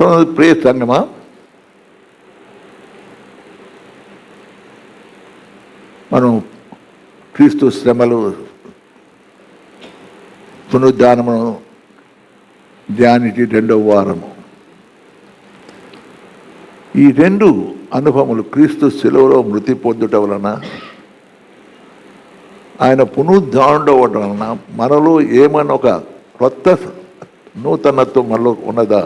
ప్రియ సంగమా, మనం క్రీస్తు శ్రమలు పునరుద్ధానమును ధ్యానించి 2వ వారము. ఈ 2 అనుభవములు క్రీస్తు శిలువలో మృతి పొందుట వలన, ఆయన పునరుద్ధానుడవడం వలన మనలో ఏమన్నా ఒక కొత్త నూతనత్వం మనలో ఉన్నదా?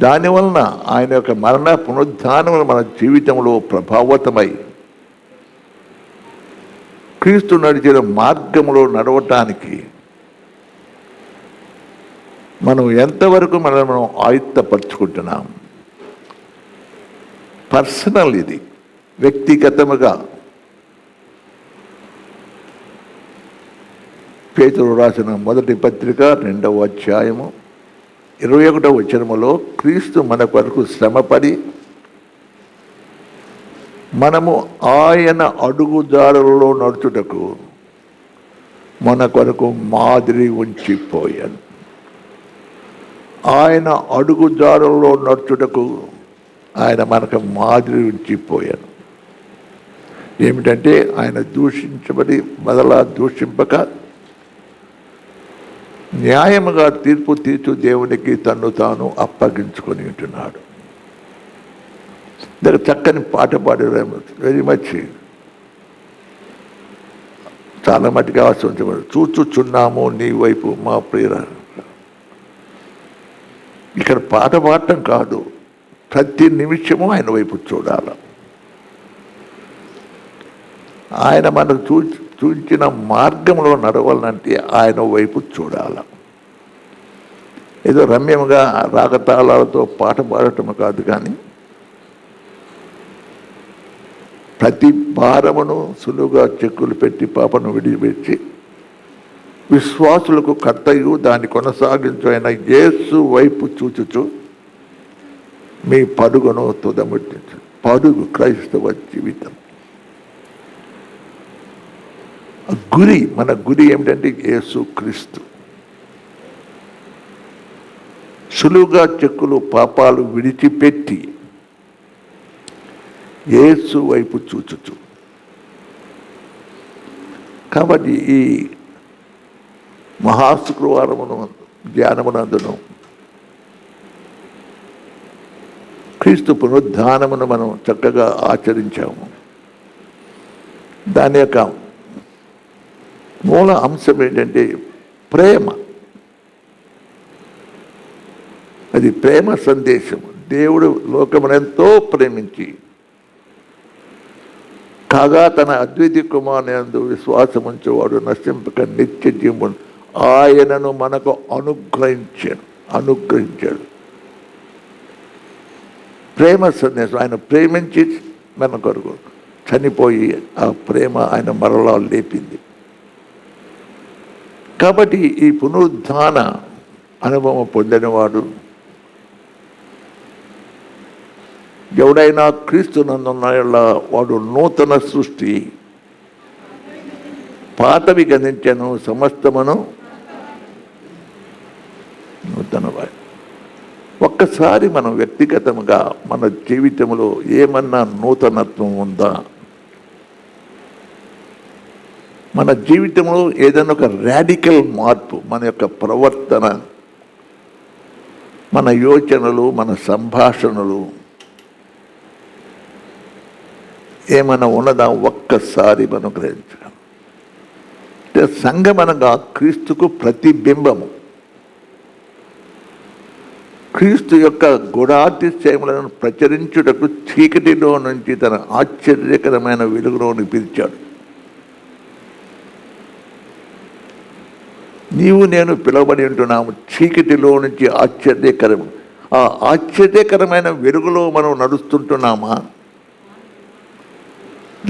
దానివలన ఆయన యొక్క మరణ పునరుద్ధానములు మన జీవితంలో ప్రభావితమై క్రీస్తు నడిచిన మార్గంలో నడవటానికి మనం ఎంతవరకు మనం ఆయుత్తపరుచుకుంటున్నాం? పర్సనల్, ఇది వ్యక్తిగతముగా. పేతురు రాసిన మొదటి పత్రిక 2వ అధ్యాయము 21వ వచనములో, క్రీస్తు మన కొరకు శ్రమపడి మనము ఆయన అడుగుజాడలలో నడుచుటకు మన కొరకు మాదిరి ఉంచిపోయాను. ఆయన అడుగుజాడలలో నడుచుటకు ఆయన మనకు మాదిరి ఉంచిపోయాను. ఏమిటంటే ఆయన దూషించబడి మరలా దూషింపక న్యాయముగా తీర్పు తీర్చు దేవునికి తన్ను తాను అప్పగించుకొని ఉంటున్నాడు. చక్కని పాట పాడారు, వెరీ మచ్, చాలా మట్టుగా ఆశ్రయించబడి. చూచుచున్నాము నీ వైపు మా ప్రియుల. ఇక్కడ పాట పాడటం కాదు, ప్రతి నిమిషము ఆయన వైపు చూడాల. ఆయన మనకు చూపించిన మార్గంలో నడవాలంటే ఆయన వైపు చూడాల. ఏదో రమ్యముగా రాగతాళాలతో పాట పాడటం కాదు, కానీ ప్రతి భారమును సులువుగా చెక్కులు పెట్టి పాపను విడిచిపెట్టి విశ్వాసులకు కర్తయు దాన్ని కొనసాగించు అయిన యేసు వైపు చూచుచు మీ పరుగును తుదముట్టించు. పరుగు క్రైస్తవ జీవితం గురి. మన గురి ఏమిటంటే యేసు క్రీస్తు. సులువుగా చెక్కులు పాపాలు విడిచిపెట్టి యేసు వైపు చూచుచు. కాబట్టి ఈ మహాశుక్రవారమును ధ్యానమునందును క్రీస్తు పునరుద్ధానమును మనం చక్కగా ఆచరించాము. దాని యొక్క మూల అంశం ఏంటంటే ప్రేమ. అది ప్రేమ సందేశం. దేవుడు లోకమునెంతో ప్రేమించి కాగా తన అద్వితీయ కుమారునియందు విశ్వాసముంచేవాడు నశింపక నిత్య జీవమును ఆయనను మనకు అనుగ్రహించాడు. ప్రేమ సందేశం. ఆయన ప్రేమించి మన కొరకు చనిపోయి ఆ ప్రేమ ఆయన మరలా లేపింది. కాబట్టి ఈ పునరుద్ధాన అనుభవం పొందినవాడు ఎవడైనా క్రీస్తునందున్న వాడు నూతన సృష్టి, పాతవి గణించను, సమస్తమును నూతనవాడు. ఒక్కసారి మనం వ్యక్తిగతంగా మన జీవితంలో ఏమన్నా నూతనత్వం ఉందా? మన జీవితంలో ఏదైనా ఒక రాడికల్ మార్పు, మన యొక్క ప్రవర్తన, మన యోచనలు, మన సంభాషణలు ఏమైనా ఉన్నదా? ఒక్కసారి మనం గ్రహించాలి. సంఘమనగా క్రీస్తుకు ప్రతిబింబము. క్రీస్తు యొక్క గుణాతిశయములను ప్రచురించుటకు చీకటిలో నుంచి తన ఆశ్చర్యకరమైన వెలుగులోని పిలిచాడు. నీవు నేను పిలువబడి ఉంటున్నాము చీకటిలో నుంచి ఆశ్చర్యకరం. ఆ ఆశ్చర్యకరమైన వెలుగులో మనం నడుస్తుంటున్నామా?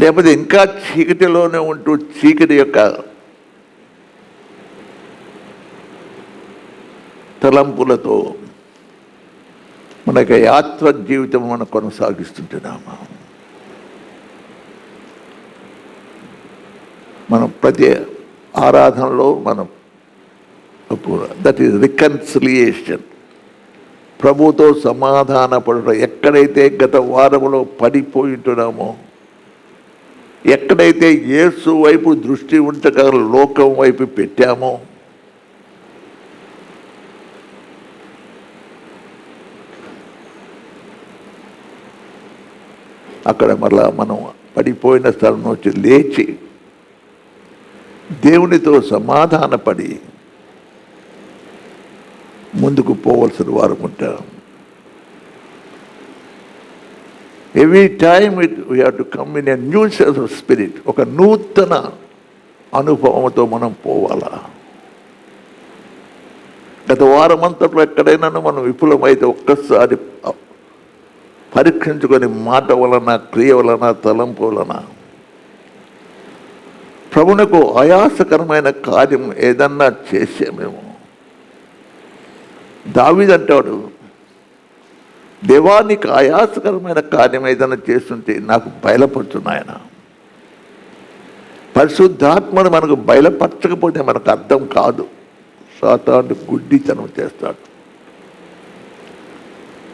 లేకపోతే ఇంకా చీకటిలోనే ఉంటూ చీకటి యొక్క తలంపులతో మన యొక్క యాత్ర జీవితం మనం కొనసాగిస్తుంటున్నామా? మనం ప్రతి ఆరాధనలో మనం దట్ ఈస్ రికన్సిలియేషన్. ప్రభుతో సమాధానపడటం. ఎక్కడైతే గత వారంలో పడిపోయింటున్నామో, ఎక్కడైతే యేసు వైపు దృష్టి ఉంచక లోకం వైపు పెట్టామో, అక్కడ మళ్ళా మనం పడిపోయిన స్థలం నుంచి లేచి దేవునితో సమాధానపడి ముందుకు పోవలసిన వారు ఉంటారు. Every time we have to come in a new sense of spirit. ఒక నూతన అనుభవంతో మనం పోవాలా. గత వారం అంతట్లో ఎక్కడైనా మనం విఫలమైతే ఒక్కసారి పరీక్షించుకొని మాట వలన, క్రియ వలన, తలంపు వలన ప్రభువునకు ఆయాసకరమైన కార్యం ఏదన్నా చేసామేమో. దావీదు అంటాడు, దేవానికి ఆయాసకరమైన కార్యం ఏదైనా చేస్తుంటే నాకు బయలుపరుచున్నాయన. పరిశుద్ధాత్మను మనకు బయలుపరచకపోతే మనకు అర్థం కాదు. సాతాను గుడ్డితనం చేస్తాడు.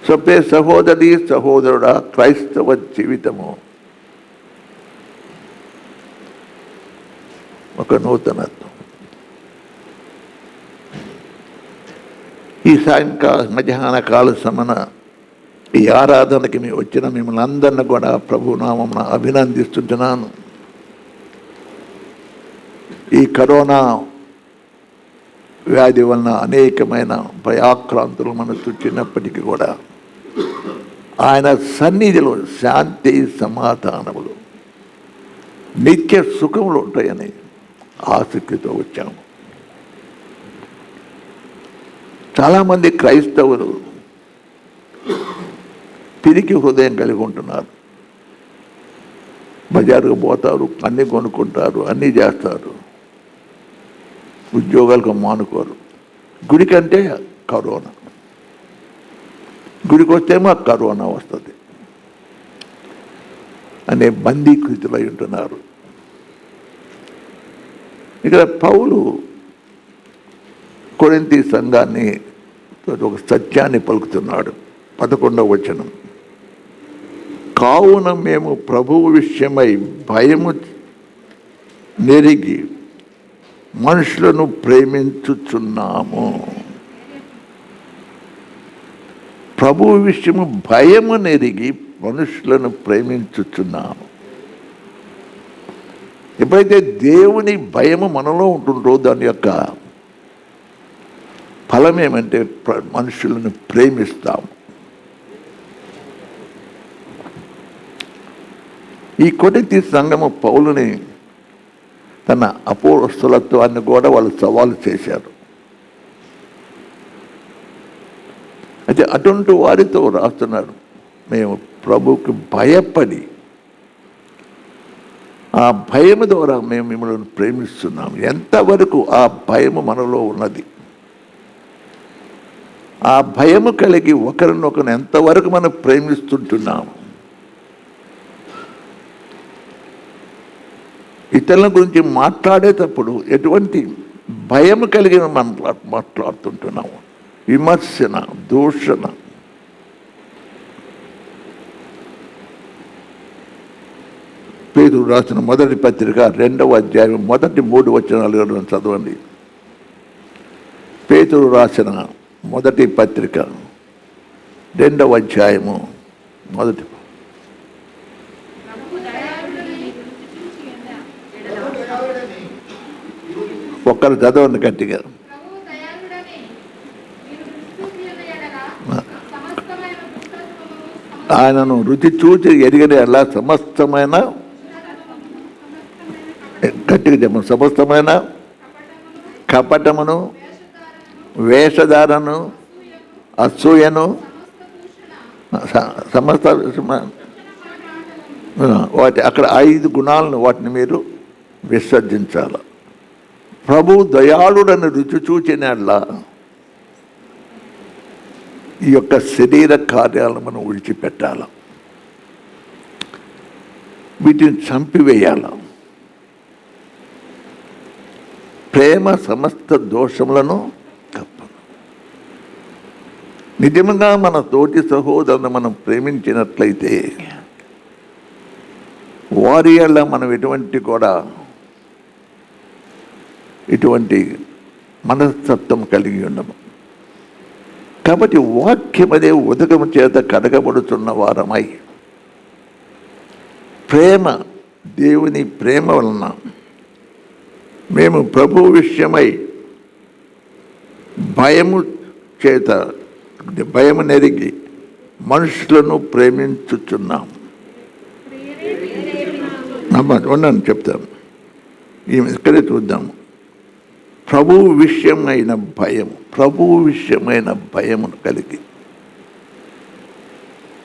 సొప్పే సహోదరి సహోదరుడా, క్రైస్తవ జీవితము ఒక నూతనత్వం. ఈ మధ్యాహ్న కాల సమన ఈ ఆరాధనకి మేము వచ్చిన మిమ్మల్ని అందరిని కూడా ప్రభునామమున అభినందిస్తుంటున్నాను. ఈ కరోనా వ్యాధి వలన అనేకమైన భయాక్రాంతులు మనకు చుట్టినప్పటికీ కూడా ఆయన సన్నిధిలో శాంతి, సమాధానములు, నిత్య సుఖములు ఉంటాయని ఆసక్తితో వచ్చాము. చాలామంది క్రైస్తవులు పిరికి హృదయం కలిగి ఉంటున్నారు. బజారుకు పోతారు, అన్నీ కొనుక్కుంటారు, అన్నీ చేస్తారు, ఉద్యోగాలకు మానుకోరు. గుడికంటే కరోనా, గుడికి వస్తేమో కరోనా వస్తుంది అనే బందీకృతులై ఉంటున్నారు. ఇక్కడ పౌలు కొరింథీ సంఘాన్ని ఒక సత్యాన్ని పలుకుతున్నాడు. 11వ వచనం, కావున మేము ప్రభువు విషయమై భయము నెరిగి మనుషులను ప్రేమించుచున్నాము. ప్రభువు విషయము భయము నెరిగి మనుషులను ప్రేమించుచున్నాము. ఎప్పుడైతే దేవుని భయము మనలో ఉంటుందో దాని యొక్క ఫలం ఏమంటే మనుషులను ప్రేమిస్తాము. ఈ కొరింథీ సంఘము పౌలుని తన అపోస్తలత్వాన్ని కూడా వాళ్ళు సవాలు చేశారు. అయితే అటువంటి వారితో రాస్తున్నారు, మేము ప్రభువుకి భయపడి ఆ భయము ద్వారా మేము మిమ్మల్ని ప్రేమిస్తున్నాము. ఎంతవరకు ఆ భయము మనలో ఉన్నది, ఆ భయము కలిగి ఒకరినొకరు ఎంతవరకు మనం ప్రేమిస్తుంటున్నాము. ఇతరుల గురించి మాట్లాడేటప్పుడు ఎటువంటి భయం కలిగిన మాట్లాడుతుంటున్నాము. విమర్శన, దూషణ. పేతురు రాసిన మొదటి పత్రిక 2వ అధ్యాయం మొదటి 3 వచనాలు చదవండి. పేతురు రాసిన మొదటి పత్రిక 2వ అధ్యాయము మొదటి. ఒక్కరు చదవండి గట్టిగా. ఆయనను రుచి చూచి ఎరిగిన ఎలా సమస్తమైన, గట్టిగా చెప్పండి, సమస్తమైన కపటమును, వేషధారను, అసూయను, సమస్త వాటి అక్కడ 5 గుణాలను వాటిని మీరు విసర్జించాలి. ప్రభు దయాళుడని రుచి చూచినట్లా ఈ యొక్క శరీర కార్యాలను మనం విడిచిపెట్టాల, వీటిని చంపివేయాల. ప్రేమ సమస్త దోషములను కప్పను. నిజంగా మన తోటి సహోదరులను మనం ప్రేమించినట్లయితే వారి వల్ల మనం ఇటువంటి మనస్తత్వం కలిగి ఉండము. కాబట్టి వాక్యమదే ఉదకము చేత కడగబడుతున్న వారమై ప్రేమ, దేవుని ప్రేమ వలన మేము ప్రభు విషయమై భయము నెరిగి మనుషులను ప్రేమించుచున్నాం. ఉన్నాను చెప్తాము, ఇక్కడే చూద్దాము. ప్రభువు విషయమైన భయమును కలిగి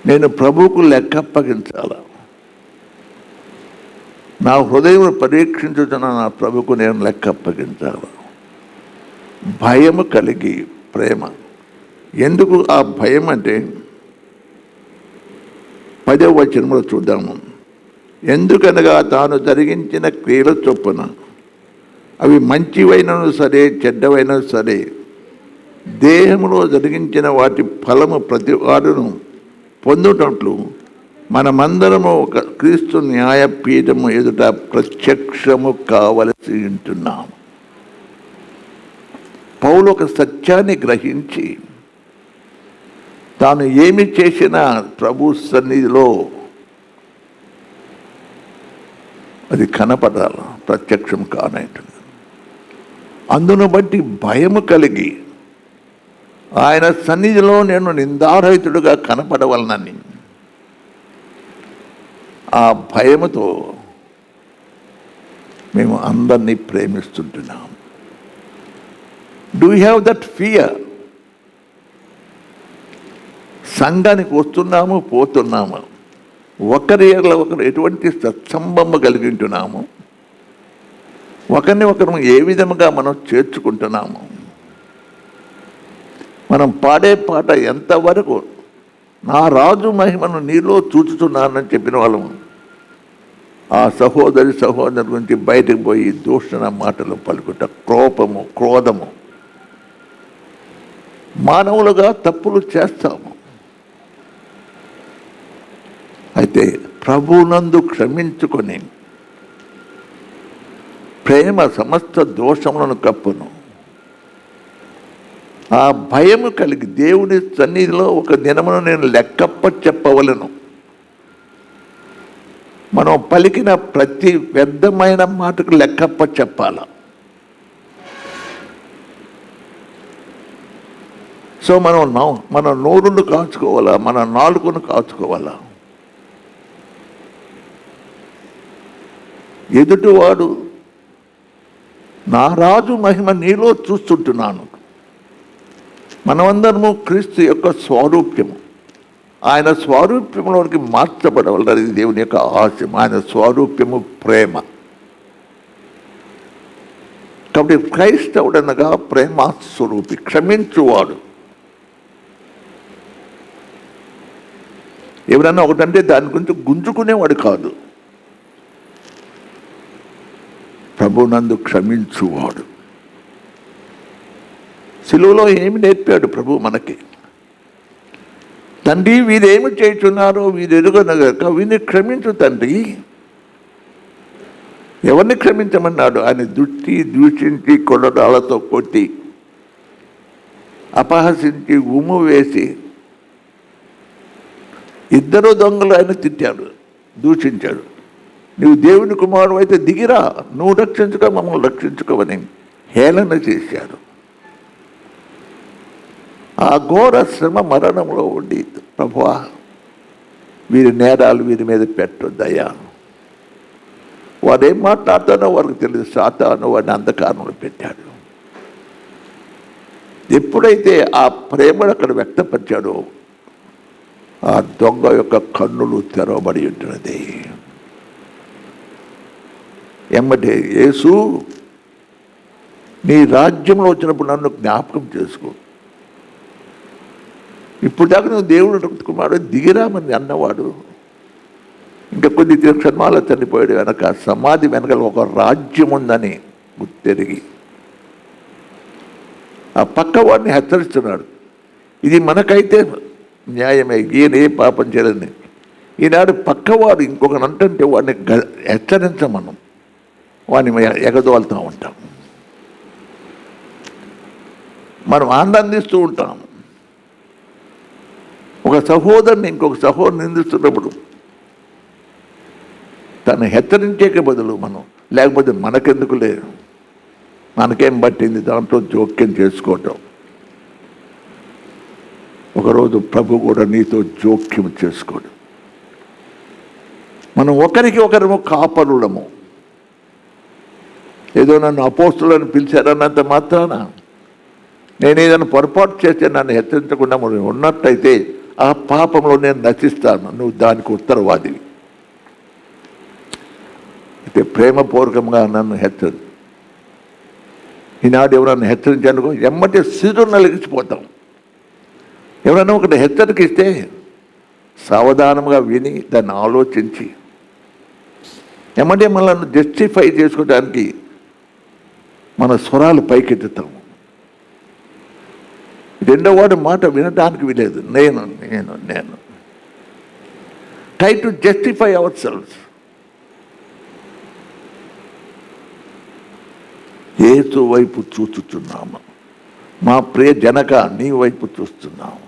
నేను ప్రభువుకు లెక్క అప్పగించాలా, నా హృదయం పరీక్షించుతున్న నా ప్రభువుకు నేను లెక్క అప్పగించాలా. భయము కలిగి ప్రేమ. ఎందుకు ఆ భయం అంటే 10వ వచనంలో చూద్దాము. ఎందుకనగా తాను జరిగించిన క్రియల చొప్పున అవి మంచివైనను సరే చెడ్డవైనను సరే దేహంలో జరిగించిన వాటి ఫలము ప్రతి వాడును పొందుటట్లు మనమందరము ఒక క్రీస్తు న్యాయపీఠము ఎదుట ప్రత్యక్షము కావలసి ఉంటున్నాము. పౌలు ఒక సత్యాన్ని గ్రహించి తాను ఏమి చేసినా ప్రభు సన్నిధిలో అది కనపడాలి, ప్రత్యక్షం కానట్టు. అందును బట్టి భయము కలిగి ఆయన సన్నిధిలో నేను నిందారహితుడుగా కనపడవలనని ఆ భయముతో మేము అందరినీ ప్రేమిస్తుంటున్నాం. Do you have that fear? సంఘానికి వస్తున్నాము, పోతున్నాము, ఒకరు ఎటువంటి సత్సంబంధం కలిగి ఉంటున్నాము, ఒకరిని ఒకరు ఏ విధముగా మనం చేర్చుకుంటున్నాము. మనం పాడే పాట ఎంతవరకు నా రాజు మహిమను నీలో చూచుతున్నానని చెప్పిన వాళ్ళము ఆ సహోదరి గురించి బయటకు పోయి దూషణ మాటలు పలుకుట, కోపము, క్రోధము, మానవులుగా తప్పులు చేస్తాము. అయితే ప్రభువునందు క్షమించుకొని ప్రేమ సమస్త దోషములను కప్పును. ఆ భయము కలిగి దేవుని సన్నిధిలో ఒక దినమును నేను లెక్కప్ప చెప్పవలను. మనం పలికిన ప్రతి వ్యర్థమైన మాటకు లెక్కప్ప చెప్పాల. సో మన నోరును కాచుకోవాలా, మన నాలుకను కాచుకోవాలా. ఎదుటివాడు నా రాజు మహిమ నీలో చూస్తుంటున్నాను. మనమందరము క్రీస్తు యొక్క స్వరూప్యము, ఆయన స్వరూప్యంలోనికి మార్చబడవలది దేవుని యొక్క ఆశయం. ఆయన స్వరూప్యము ప్రేమ. కాబట్టి క్రైస్తవుడనగా ప్రేమ స్వరూపి, క్షమించువాడు. ఎవరన్నా ఒకటంటే దాని గురించి గుంజుకునేవాడు కాదు. ప్రభునందు క్షమించువాడు. సిలువలో ఏమి నేర్పాడు ప్రభు మనకి? తండ్రి వీరేమి చేయుచున్నారో వీరు ఎరుగనగాక వీరిని క్షమించు తండ్రి. ఎవరిని క్షమించమన్నాడు? ఆయన దూషించి కొడరాళ్లతో కొట్టి, అపహసించి, ఉమ్ము వేసి, ఇద్దరు దొంగలు ఆయన తిట్టాడు, దూషించాడు. నువ్వు దేవుని కుమారుడు అయితే దిగిరా, నువ్వు రక్షించుకో, మమ్మల్ని రక్షించుకోవని హేళన చేశాడు. ఆ ఘోర శ్రమ మరణంలో ఉండి, ప్రభువా వీరి నేరాలు వీరి మీద పెట్టొద్దయ్యా. వారు ఏం మాట్లాడుతానో వారికి తెలియదు. సాతాను వాడిని అంధకారంలో పెట్టాడు. ఎప్పుడైతే ఆ ప్రేమను అక్కడ వ్యక్తపరిచాడో ఆ దొంగ యొక్క కన్నులు తెరవబడి ఉంటున్నది. ఎమ్మటే యేసు నీ రాజ్యంలో వచ్చినప్పుడు నన్ను జ్ఞాపకం చేసుకో. ఇప్పుడు దాకా నువ్వు దేవుడు కుమారుడు దిగిరామని అన్నవాడు ఇంకా కొద్ది క్షణాలు చనిపోయాడు. వెనక సమాధి వెనకాల ఒక రాజ్యం ఉందని గుర్తెరిగి ఆ పక్క వాడిని హెచ్చరిస్తున్నాడు. ఇది మనకైతే న్యాయమే, ఈయన ఏ పాపం చేయలేదని. ఈనాడు పక్కవాడు ఇంకొకరు అంటే వాడిని హెచ్చరించమనం, వాడిని ఎగదోలుతూ ఉంటాం, మనం ఆనందిస్తూ ఉంటాం. ఒక సహోదరుని ఇంకొక సహోదరుని నిందిస్తున్నప్పుడు తను హెచ్చరించేకే బదులు మనం, లేకపోతే మనకెందుకు లేదు, మనకేం పట్టింది దాంట్లో జోక్యం చేసుకోవటం. ఒకరోజు ప్రభు కూడా నీతో జోక్యం చేసుకోడు. మనం ఒకరికి ఒకరము కాపరులము. ఏదో నన్ను అపోస్తులను పిలిచారన్నంత మాత్రాన నేను ఏదైనా పొరపాటు చేస్తే నన్ను హెచ్చరించకుండా మనం ఉన్నట్టయితే ఆ పాపంలో నేను నశిస్తాను, నువ్వు దానికి ఉత్తరవాదివి. అయితే ప్రేమపూర్వకంగా నన్ను హెచ్చరి, ఈనాడు ఎవరన్నా హెచ్చరించానుకో ఎమ్మటే సిరు నలిగిసిపోతాం. ఎవరైనా ఒకటి హెచ్చరిక ఇస్తే సావధానంగా విని దాన్ని ఆలోచించి ఎమ్మటే మనల్ని జస్టిఫై చేసుకోవడానికి మన స్వరాలు పైకెత్తుతాము. రెండో వాడి మాట వినడానికి వీలేదు. నేను నేను నేను try to justify ourselves. యేసు వైపు చూస్తున్నాము, మా ప్రియ జనక నీ వైపు చూస్తున్నాము,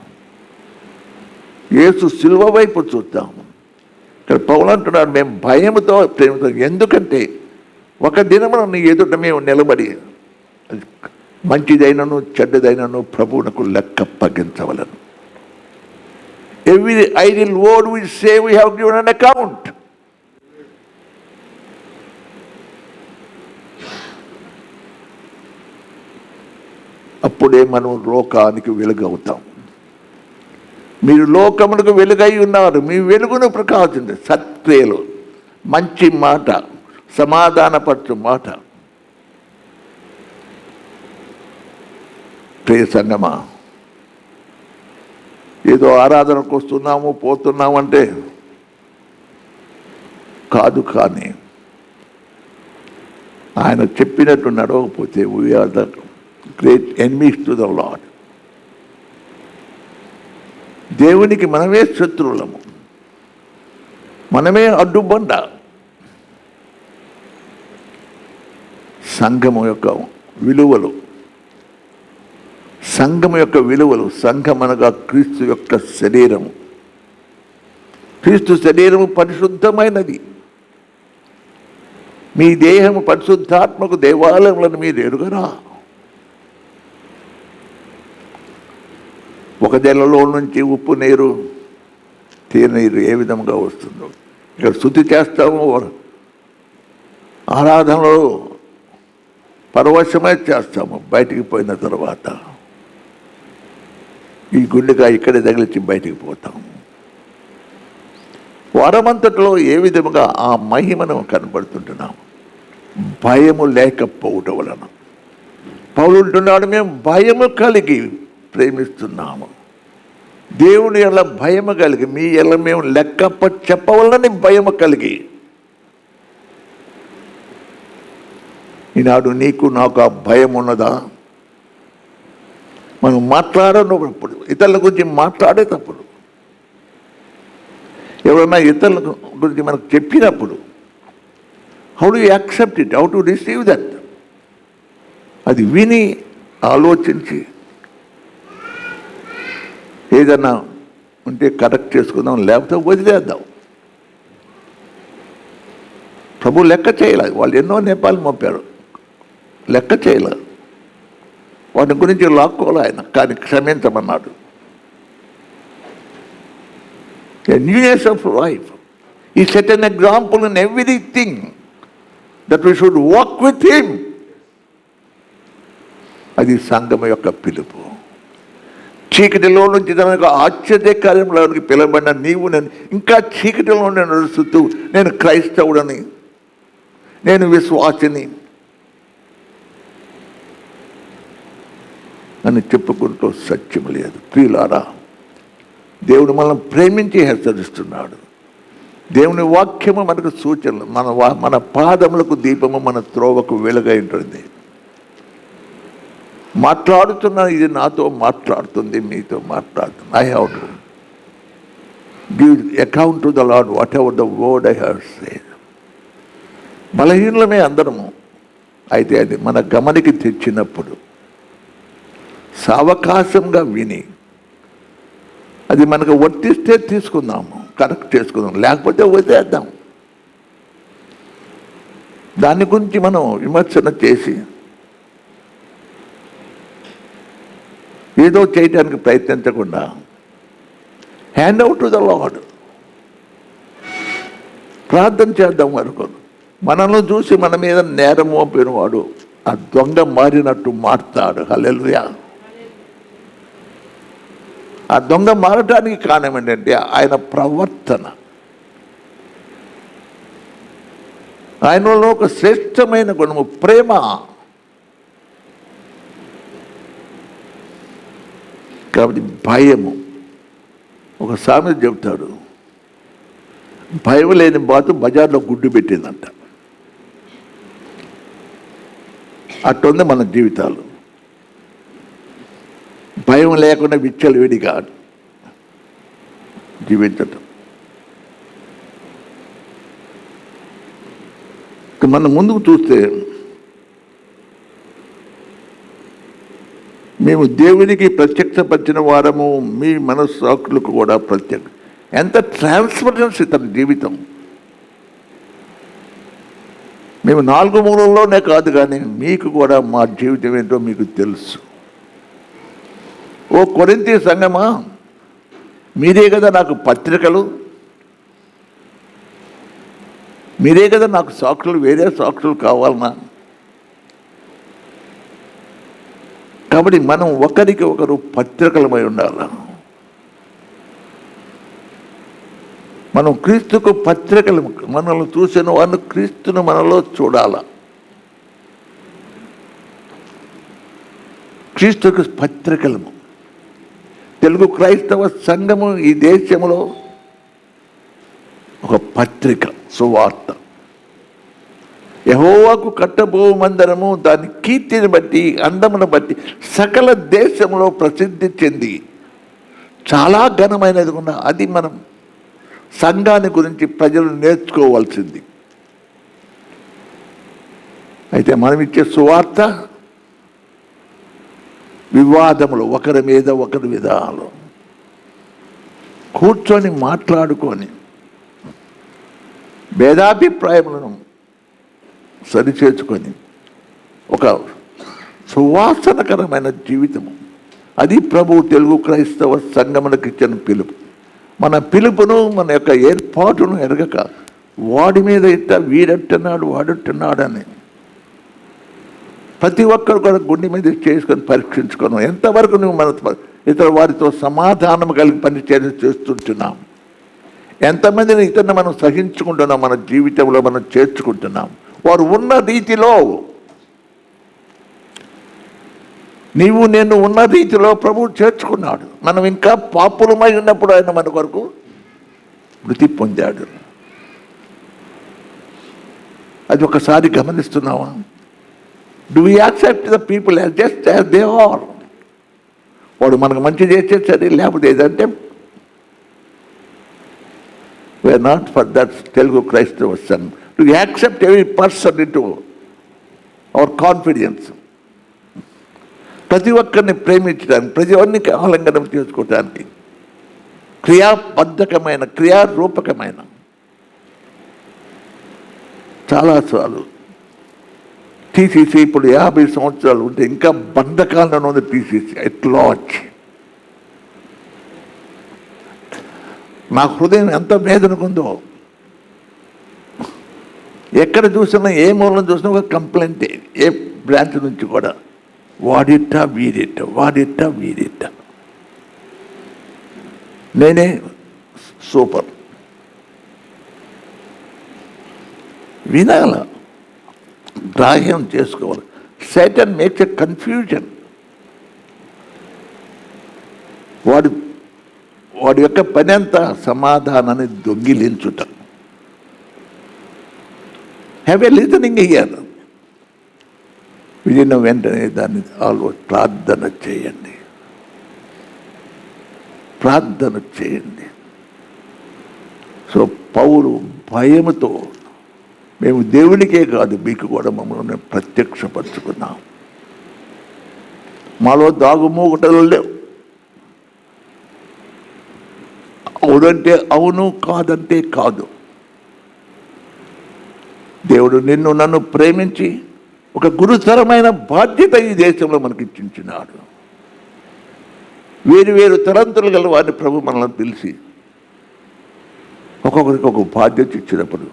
యేసు సిలువ వైపు చూద్దాము. ఇక్కడ పౌలు అంటున్నాడు, మేము భయముతో ప్రేమతో, ఎందుకంటే ఒక దినమున నీ ఎదుట మేము నిలబడి మంచిదైనను చెడ్డదైనను ప్రభువునకు లెక్క అప్పగించవలను. Every idle word we say we have given an account. అప్పుడే మనం లోకానికి వెలుగవుతాం. మీరు లోకమునకు వెలుగై ఉన్నారు, మీ వెలుగును ప్రకాశించండి. సత్క్రియలు, మంచి మాట, సమాధానపరచు మాట. ప్రియ సంగమా, ఏదో ఆరాధనకు వస్తున్నాము పోతున్నాము అంటే కాదు, కానీ ఆయన చెప్పినట్టు నడవకపోతే we are the great enemies to the Lord. దేవునికి మనమే శత్రువులము, మనమే అడ్డుబండ. సంఘము యొక్క విలువలు, సంఘము యొక్క విలువలు. సంఘం అనగా క్రీస్తు యొక్క శరీరము. క్రీస్తు శరీరము పరిశుద్ధమైనది. మీ దేహము పరిశుద్ధాత్మకు దేవాలయములను మీరు ఎరుగరా? ఒక జలలో నుంచి ఉప్పు నీరు తీరనీరు ఏ విధంగా వస్తుందో ఇక్కడ శుద్ధి చేస్తాము. ఆరాధనలో పరవశమే చేస్తాము. బయటికి పోయిన తర్వాత ఈ గుండెగా ఇక్కడే తగిలించి బయటికి పోతాము. వారమంతట్లో ఏ విధముగా ఆ మహిమను కనబడుతుంటున్నాము, భయము లేకపోవటం వలన. పౌలు అంటున్నాడు, మేము భయము కలిగి ప్రేమిస్తున్నాము. దేవుని ఎలా భయము కలిగి, మీ ఎలా మేము లెక్కప్ప చెప్పవలనని భయము కలిగి. ఈనాడు నీకు నాకు ఆ భయం ఉన్నదా? మనం మాట్లాడనప్పుడు, ఇతరుల గురించి మాట్లాడేటప్పుడు, ఎవరైనా ఇతరుల గురించి మనకు చెప్పినప్పుడు, how do you accept it, how to receive that? అది విని ఆలోచించి ఏదన్నా ఉంటే కరెక్ట్ చేసుకుందాం, లేకపోతే వదిలేద్దాం. ప్రభు లెక్క చేయలేదు. వాళ్ళు ఎన్నో నేపాలు మోపారు, లెక్క చేయలేదు. వాటి గురించి లాక్కోలే ఆయన, కానీ క్షమించమన్నాడు. A newness of life. He set an example in everything that we should walk with him. అది సంఘము యొక్క పిలుపు. చీకటిలో నుంచి తన యొక్క ఆశ్చర్యకార్యంలోకి పిలవబడిన నీవు నేను ఇంకా చీకటిలో నడుస్తూ నేను క్రైస్తవుడని, నేను విశ్వాసిని అని చెప్పుకుంటూ సత్యం లేదు. ప్రియులారా, దేవుడు మనల్ని ప్రేమించి హెచ్చరిస్తున్నాడు. దేవుని వాక్యము మనకు సూచనలు, మన పాదములకు దీపము, మన త్రోవకు వెలుగై ఉంటుంది. మాట్లాడుతున్నా, ఇది నాతో మాట్లాడుతుంది, మీతో మాట్లాడుతుంది. I have to give account to the Lord whatever the word I have said. బలహీనమే అందరము. అయితే అది మన గమనికి తెచ్చినప్పుడు సావకాశంగా విని అది మనకు వర్తిస్తే తీసుకుందాము, కరెక్ట్ చేసుకుందాం, లేకపోతే వదిలేద్దాం. దాని గురించి మనం విమర్శన చేసి ఏదో చేయడానికి ప్రయత్నించకుండా hand out to the Lord, ప్రార్థన చేద్దాం. వరకు మనల్ని చూసి మన మీద నేరం మోపినవాడు ఆ దొంగ మారినట్టు మారుతాడు. హల్లెలూయా. ఆ దొంగ మారటానికి కారణం ఏంటంటే ఆయన ప్రవర్తన. ఆయనలో ఒక శ్రేష్టమైన గుణము ప్రేమ. కాబట్టి భయము. ఒక సామెత చెబుతాడు, భయం లేని బాతు బజార్లో గుడ్డు పెట్టిందంట. అట్టుంది మన జీవితాలు. భయం లేకుండా విచ్చలవిడిగా జీవించటం. మనం ముందుకు చూస్తే మేము దేవునికి ప్రత్యక్షపరిచిన వారము, మీ మనస్సాక్షులకు కూడా ప్రత్యక్ష. ఎంత ట్రాన్స్పరెన్సీ తన జీవితం. మేము 4 మూలల్లోనే కాదు, కానీ మీకు కూడా మా జీవితం ఏంటో మీకు తెలుసు. ఓ కొరింథీ సంఘమా, మీరే కదా నాకు పత్రికలు, మీరే కదా నాకు సాక్షులు, వేరే సాక్షులు కావాలన్నా? కాబట్టి మనం ఒకరికి ఒకరు పత్రికలమై ఉండాలి. మనం క్రీస్తుకు పత్రికలు. మనల్ని చూసిన వారిని క్రీస్తును మనలో చూడాల. క్రీస్తుకు పత్రికలము. తెలుగు క్రైస్తవ సంఘము ఈ దేశంలో ఒక పత్రిక, సువార్త. యెహోవాకు కట్టబో మందిరము దాని కీర్తిని బట్టి, అందమును బట్టి సకల దేశంలో ప్రసిద్ధి చెంది చాలా ఘనమైనది ఉన్న అది మనం సంఘాన్ని గురించి ప్రజలు నేర్చుకోవాల్సింది. అయితే మనం ఇచ్చే సువార్త వివాదములు, ఒకరి మీద ఒకరి విధాలు కూర్చొని మాట్లాడుకొని భేదాభిప్రాయములను సరిచేసుకొని ఒక సువాసనకరమైన జీవితము. అది ప్రభు తెలుగు క్రైస్తవ సంఘములకు ఇచ్చిన పిలుపు. మన పిలుపును, మన యొక్క ఏర్పాటును ఎరగక వాడి మీద ఇట్ట వీడట్టున్నాడు, వాడట్టున్నాడు అని ప్రతి ఒక్కరు కూడా గుండె మీద చేసుకొని పరీక్షించుకోను. ఎంతవరకు నువ్వు మన ఇతర వారితో సమాధానం కలిగి పనిచేయడం చేస్తుంటున్నాం? ఎంతమందిని ఇతరుని మనం సహించుకుంటున్నాం, మన జీవితంలో మనం చేర్చుకుంటున్నాం? వారు ఉన్న రీతిలో, నీవు నేను ఉన్న రీతిలో ప్రభువు చేర్చుకున్నాడు. మనం ఇంకా పాపులమై ఉన్నప్పుడు ఆయన మన కొరకు మృతి పొందాడు. అది ఒకసారి గమనిస్తున్నావా? Do we accept the people as just as they are? వాడు మనకు మంచి చేసే సరే, లేకపోతే ఏదంటే we are not for that Telugu క్రైస్తవ సంఘం. To accept every person into our confidence. ప్రతి ఒక్కరిని ప్రేమించడానికి, ప్రతి ఒక్కరిని ఆలింగనం చేసుకోవటానికి క్రియాబద్ధకమైన, క్రియారూపకమైన చాలాసార్లు తీసేసి ఇప్పుడు 50 సంవత్సరాలు ఉంటే ఇంకా బంధకాలను ఉంది తీసేసి ఎట్లా వచ్చి నా హృదయం ఎంత వేదనకుందో. ఎక్కడ చూసినా, ఏ మూలం చూసినా ఒక కంప్లైంటే, ఏ బ్రాంచ్ నుంచి కూడా వాడిట్టా వీడిట్ట, వాడిట్టా వీడిట్ట. నేనే సూపర్. వినాల, గ్రాహ్యం చేసుకోవాలి. Satan makes a confusion. వాడి యొక్క పని అంతా సమాధానాన్ని దొంగిలించుట. Have a listening ear. విడిన వెంటనే దాన్ని ప్రార్థన చేయండి, ప్రార్థన చేయండి. సో పౌలు భయముతో, మేము దేవునికే కాదు మీకు కూడా మమ్మల్ని ప్రత్యక్షపరుచుకున్నాం. మాలో దాగుమూగుటలు లేవు. అవునంటే అవును, కాదంటే కాదు. దేవుడు నిన్ను నన్ను ప్రేమించి ఒక గురుతరమైన బాధ్యత ఈ దేశంలో మనకి ఇచ్చించినాడు. వేరు వేరు తరంతులు గల వారిని ప్రభు మనల్ని పిలిచి ఒక్కొక్కరికి ఒక బాధ్యత ఇచ్చినప్పుడు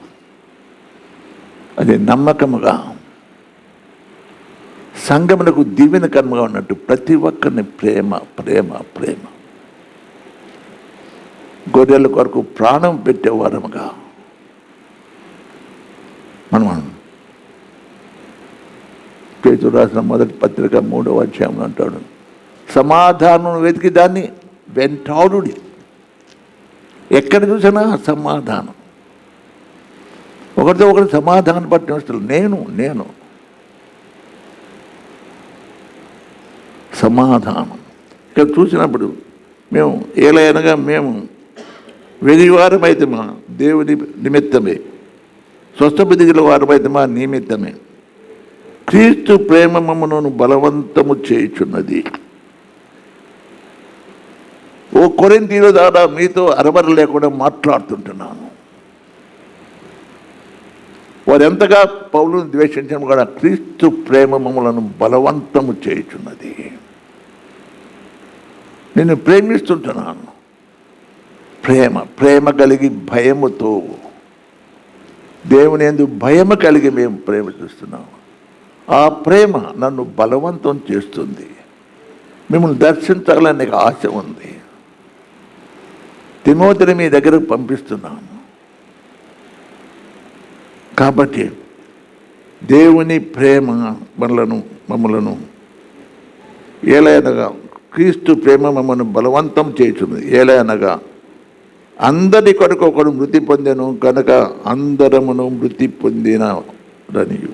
అది నమ్మకముగా సంఘమునకు దీవెనకరముగా ఉన్నట్టు ప్రతి ఒక్కరిని ప్రేమ ప్రేమ ప్రేమ గొర్రెల కొరకు ప్రాణం పెట్టేవారముగా మనం పేతురు రాసిన మొదటి పత్రిక 3వ అధ్యాయంలో అంటాడు, సమాధానం వెతికి దాన్ని వెంటాడుడి. ఎక్కడ చూసినా సమాధానం, ఒకరితో ఒకరు సమాధానం పట్టిన వస్తువులు నేను సమాధానం. ఇక్కడ చూసినప్పుడు మేము ఏలైనగా మేము వెదివారమైతే మా దేవుని నిమిత్తమే, స్వస్థబుద్ధి గల వారమైతే మా నిమిత్తమే. క్రీస్తు ప్రేమ మమ్మను బలవంతము చేయుచున్నది. ఓ కొరింథీయుల ద్వారా మీతో అరబర లేకుండా మాట్లాడుతుంటున్నాను. వారు ఎంతగా పౌలును ద్వేషించడం కూడా క్రీస్తు ప్రేమ మమ్మలను బలవంతము చేయుచున్నది. నేను ప్రేమిస్తుంటున్నాను. ప్రేమ కలిగి భయముతో, దేవుని యందు భయము కలిగి మేము ప్రేమ చూస్తున్నాము. ఆ ప్రేమ నన్ను బలవంతం చేస్తుంది. మిమ్మల్ని దర్శించాలనే ఆశ ఉంది. తిమోతిని మీ దగ్గరకు పంపిస్తున్నాను. కాబట్టి దేవుని ప్రేమ మమ్మలను ఏలైనగా క్రీస్తు ప్రేమ మమ్మల్ని బలవంతం చేయుచున్నది. ఏలైనగా అందరి కొరకు ఒకడు మృతి పొందెను కనుక అందరమును మృతి పొందినరనియు.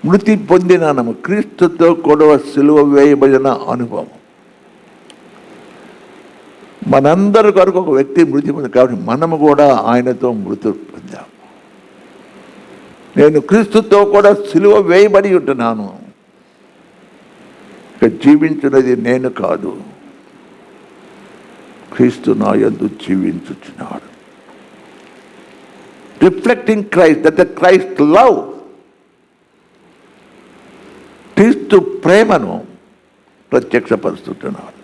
మృతి పొందినాము క్రీస్తుతో కూడా సిలువ వేయబడిన అనుభవం. మనందరి కొరకు ఒక వ్యక్తి మృతి పొంది, కాబట్టి మనము కూడా ఆయనతో మృతి పొందాము. నేను క్రీస్తుతో కూడా సిలువ వేయబడి ఉంటున్నాను. ఇక జీవించున్నది నేను కాదు, క్రీస్తు నా యందు జీవించుచున్నాడు. Reflecting Christ, that the Christ love, క్రీస్తు ప్రేమను ప్రత్యక్షపరుస్తున్నాడు.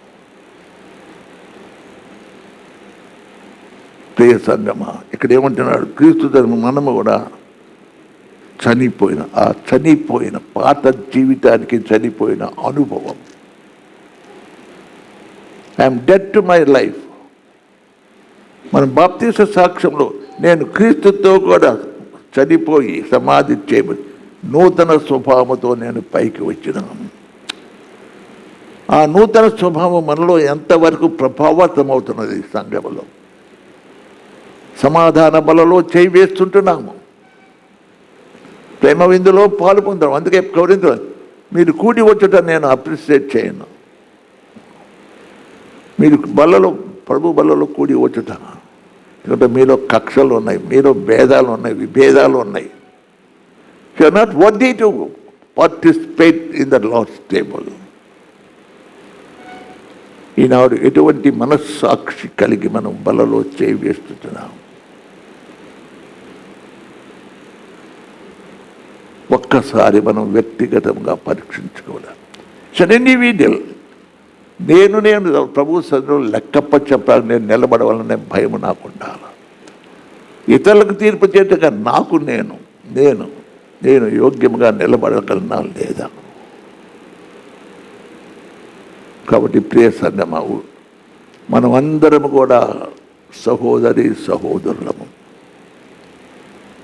ప్రియ సంగమా, ఇక్కడ ఏమంటున్నాడు? క్రీస్తు ధర్మం మనము కూడా చనిపోయిన పాత జీవితానికి చనిపోయిన అనుభవం. I'm dead to my life. మన బాప్తీస సాక్ష్యంలో నేను క్రీస్తుతో కూడా చనిపోయి సమాధి చేయబడి నూతన స్వభావంతో నేను పైకి వచ్చినాను. ఆ నూతన స్వభావం మనలో ఎంతవరకు ప్రభావితమవుతున్నది? సంఘములో సమాధాన బలలో చేయి వేస్తుంటున్నాము, ప్రేమ విందులో పాలు పొందాము. అందుకే కొరింథీయులు, మీరు కూడి వచ్చుట నేను అప్రిషియేట్ చేయను. మీరు ప్రభు బలలో కూడి వచ్చుట, ఎందుకంటే మీలో కక్షలు ఉన్నాయి, మీలో భేదాలు ఉన్నాయి, విభేదాలు ఉన్నాయి. You are not worthy to participate in the Lord's table. ఈనాడు ఎటువంటి మనస్సాక్షి కలిగి మనం బలలో చేయి వేస్తున్నాం? ఒక్కసారి మనం వ్యక్తిగతంగా పరీక్షించుకోవాలి. ఇండివిజువల్, నేను ప్రభు సన్నిధిలో లెక్కప్ప చెప్పాలి, నేను నిలబడవాలనే భయం నాకు ఉండాలి. ఇతరులకు తీర్పు చేయటంగా నాకు నేను యోగ్యంగా నిలబడగలనా లేదా? కాబట్టి ప్రియ సంగమవు, మనం అందరము కూడా సహోదరులము.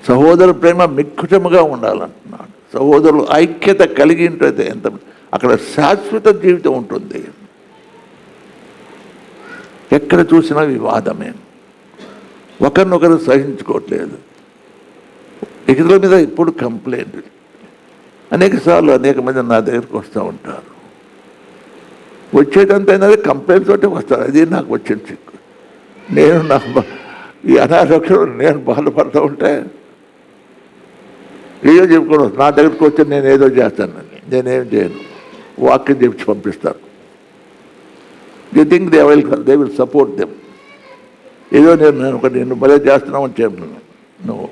సహోదర ప్రేమ మిక్కుటముగా ఉండాలంటున్నాడు. సహోదరులు ఐక్యత కలిగి ఉంటే ఎంత అక్కడ శాశ్వత జీవితం ఉంటుంది. ఎక్కడ చూసినా వివాదమే, ఒకరినొకరు సహించుకోవట్లేదు, ఇతరుల మీద ఇప్పుడు కంప్లైంట్. అనేక మంది నా దగ్గరికి వస్తూ ఉంటారు. వచ్చేటంతైనా కంప్లైంట్ తోటే వస్తారు. అది నాకు వచ్చిన చిక్కు. నేను ఈ అనారోగ్యంలో నేను బాధపడుతూ ఉంటే ఏదో చెప్పుకోవడం, నా దగ్గరికి వచ్చి నేను ఏదో చేస్తానని. నేనేం చేయను, వాక్యం చెప్పి పంపిస్తాను. They think they will support them. ఏదో నేను భలే చేస్తున్నామని చెప్తున్నాను. నువ్వు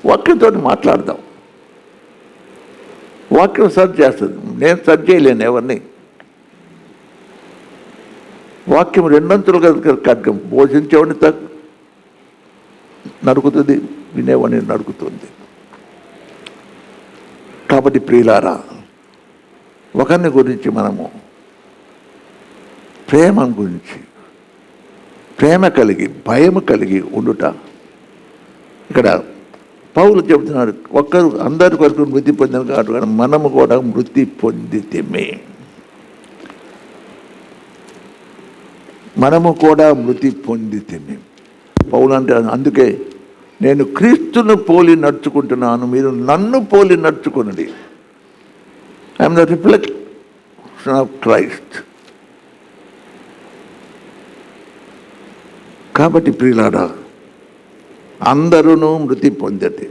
వాక్యంతో మాట్లాడదాం. వాక్యం సర్చ్ చేస్తుంది, నేను సర్చ్ చేయలేను ఎవరిని. వాక్యం రెండంతులుగా ఖడ్గం, బోధించేవాడిని నరుకుతుంది, వినేవాడిని నరుకుతుంది. కాబట్టి ప్రియులారా, ఒకరిని గురించి మనము ప్రేమ గురించి, ప్రేమ కలిగి భయం కలిగి ఉండుట. ఇక్కడ పౌలు చెబుతున్నాడు, ఒక్కరు అందరి కొరకు మృతి పొందిన కాబట్టి మనము కూడా మృతి పొందితేమే. మనము కూడా మృతి పొందితేమే. పౌలు అంటే అందుకే నేను క్రీస్తును పోలి నడుచుకుంటున్నాను, మీరు నన్ను పోలి నడుచుకునండి. I'm the reflection of Christ. కాబట్టి ప్రియులారా, అందరూ మృతి పొందటి.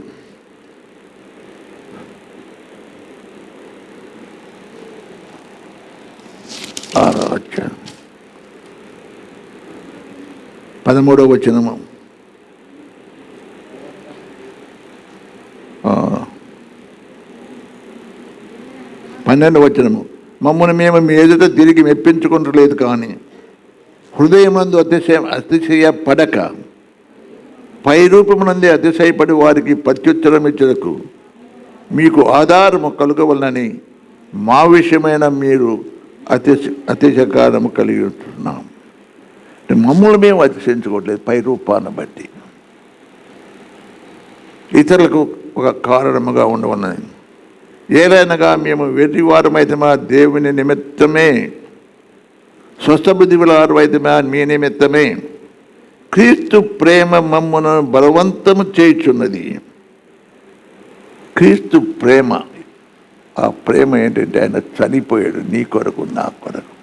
అధ్యాయం 13వ వచనము. పన్నెండవ వచనము. మమ్మల్ని మేము మీ ఎదుట తిరిగి మెప్పించుకుంటలేదు, కానీ హృదయమందు అతిశయ పడక పై రూపమునందే అతిశయపడి వారికి ప్రత్యుత్తరం ఇచ్చుటకు మీకు ఆధారము కలుగవలనని మా విషయమైన మీరు అతిశయకారము కలిగి ఉంటున్నాం. మమ్మల్ని మేము అతిశయించుకోవట్లేదు పై రూపాన్ని బట్టి, ఇతరులకు ఒక కారణముగా ఉండవలనని. ఏలైనగా మేము వెర్రివారమైతే మా దేవుని నిమిత్తమే, స్వస్థబుద్ధి వారైతే మీ నిమిత్తమే క్రీస్తు ప్రేమ మమ్మను బలవంతము చేయుచున్నది. క్రీస్తు ప్రేమ, ఆ ప్రేమ ఏంటంటే ఆయన చనిపోయాడు నీ కొరకు నా కొరకు.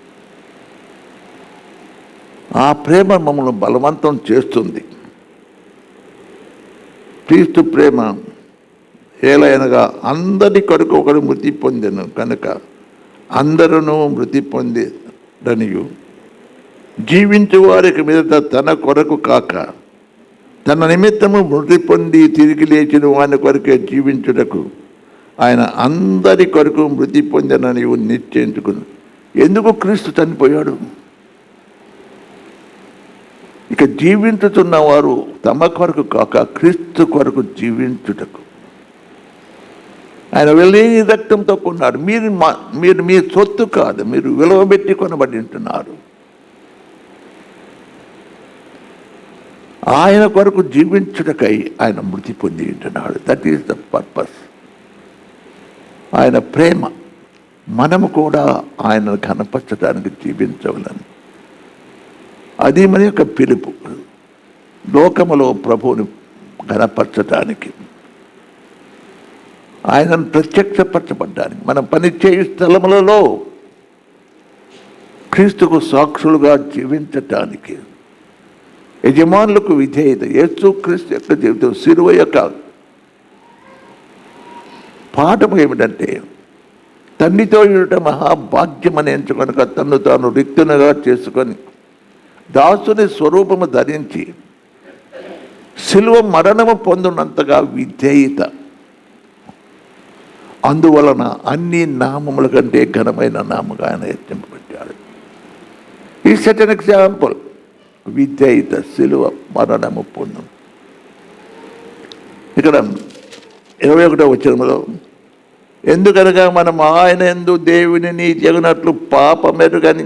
ఆ ప్రేమ మమ్మల్ని బలవంతం చేస్తుంది. క్రీస్తు ప్రేమ ఏలైనగా అందరి కొరకు ఒకడు మృతి పొందెను కనుక అందరూ మృతి పొందిరనియు, జీవించు వారికి మీద తన కొరకు కాక తన నిమిత్తము మృతి పొంది తిరిగి లేచిన వాని కొరకే జీవించుటకు ఆయన అందరి కొరకు మృతి పొందనని నిశ్చయించుకుని. ఎందుకు క్రీస్తు చనిపోయాడు? ఇక జీవించుతున్న వారు తమ కొరకు కాక క్రీస్తు కొరకు జీవించుటకు ఆయన వెల్లేని రక్తంతో కొన్నాడు. మీరు మీ సొత్తు కాదు, మీరు విలువబెట్టి కొనబడి ఉంటున్నారు. ఆయన కొరకు జీవించుటకై ఆయన మృతి పొంది ఉంటున్నాడు. That is the purpose. ఆయన ప్రేమ. మనము కూడా ఆయనను కనపరచడానికి జీవించవాలని, అది మన యొక్క పిలుపు. లోకములో ప్రభువుని కనపరచడానికి, ఆయనను ప్రత్యక్షపరచబడ్డానికి, మనం పనిచేయు స్థలములలో క్రీస్తుకు సాక్షులుగా జీవించటానికి, యజమానులకు విధేయత. యేసు క్రీస్తు యొక్క జీవితం, శిలువ యొక్క పాఠం ఏమిటంటే తండ్రితో ఉండట మహాభాగ్యమని ఎంచుకొనక తన్ను తాను రిక్తునిగా చేసుకొని దాసుని స్వరూపము ధరించి శిలువ మరణము పొందినంతగా విధేయత. అందువలన అన్ని నామముల కంటే ఘనమైన నామగా ఆయన హెచ్చింపబడ్డాడు. ఈ సెట్ అన్ ఎగ్జాంపుల్. విధేయత, శిలువ మరణము పొందు. ఇక్కడ 21వ వచనములో, ఎందుకనగా మనం ఆయన యందు దేవుని నీతి ఎరుగనట్లు పాపమెరుగని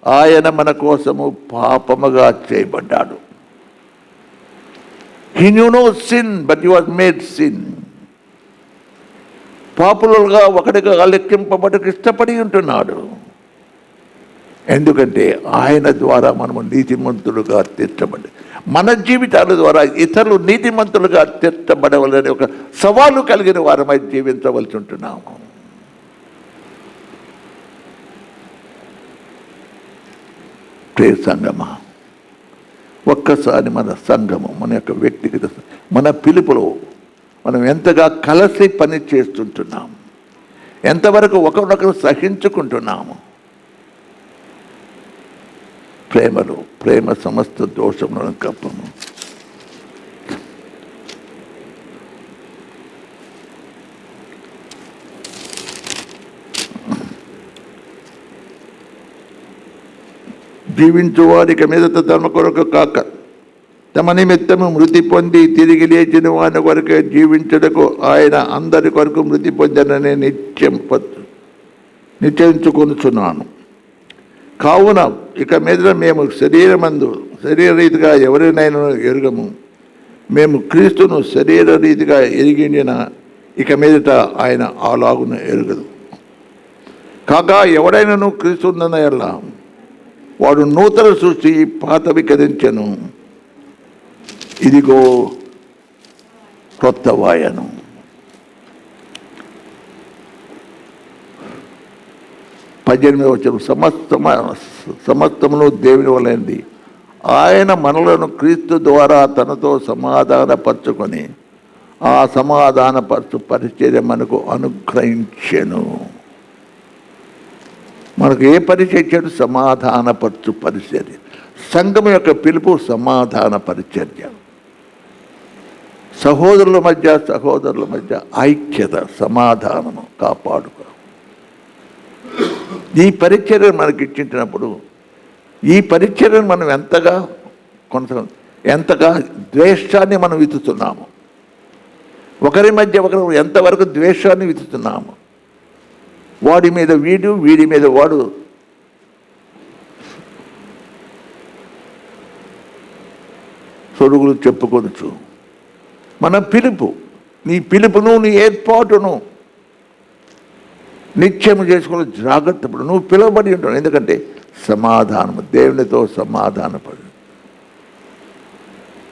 ఆయన మన కోసము పాపముగా చేయబడ్డాడు. He knew no sin, but he was made sin. పాపులుగా ఒకటిగా లెక్కింపబడకు ఇష్టపడి ఉంటున్నాడు. ఎందుకంటే ఆయన ద్వారా మనము నీతిమంతులుగా తీర్చబడి మన జీవితాల ద్వారా ఇతరులు నీతిమంతులుగా తీర్చబడవలని ఒక సవాలు కలిగిన వారమై జీవించవలసి ఉంటున్నాము. ప్రియ సంఘమా, ఒక్కసారి మన సంఘము, మన యొక్క వ్యక్తిగత, మన పిలుపులో మనం ఎంతగా కలిసి పని చేస్తుంటున్నాము, ఎంతవరకు ఒకరినొకరు సహించుకుంటున్నాము. ప్రేమలో ప్రేమ సమస్త దోషములను కప్పము. జీవించు వారికి మీదట తమ కొరకు కాక తమ నిమిత్తము మృతి పొంది తిరిగి లేచిన వాని కొరకే జీవించుటకు ఆయన అందరి కొరకు మృతి పొందనని నిశ్చయించుకొనుచున్నాను. కావున ఇక మీద మేము శరీరరీతిగా ఎవరినైనా ఎరుగము. మేము క్రీస్తును శరీరరీతిగా ఎరిగిన ఇక మీదట ఆయన అలాగున ఎరుగదు. కాగా ఎవడైనాను క్రీస్తున్న ఎల్లా వాడు నూతన సృష్టి, పాతవి కదించెను, ఇదిగో క్రొత్త వాయను. వచ్చిన సమస్తమును దేవుని వలైనది. ఆయన మనలను క్రీస్తు ద్వారా తనతో సమాధానపరచుకొని ఆ సమాధానపరచు పరిచర్య మనకు అనుగ్రహించెను. మనకు ఏ పరిచర్య ఇచ్చాడు? సమాధానపరచు పరిచర్య. సంఘం యొక్క పిలుపు సమాధాన పరిచర్య. సహోదరుల మధ్య ఐక్యత, సమాధానము కాపాడుకో. ఈ పరిచర్యను మనకి ఇచ్చించినప్పుడు ఈ పరిచర్యను మనం ఎంతగా ద్వేషాన్ని మనం విత్తుతున్నాము. ఒకరి మధ్య ఒకరు ఎంతవరకు ద్వేషాన్ని విత్తుతున్నాము. వాడి మీద వీడి మీద వాడు సొరుగులు చెప్పుకొనచ్చు. మన పిలుపు, నీ పిలుపును, నీ ఏర్పాటును నిత్యము చేసుకుని జాగ్రత్తపడు. నువ్వు పిలువబడి ఉంటావు. ఎందుకంటే సమాధానము, దేవునితో సమాధానపడు,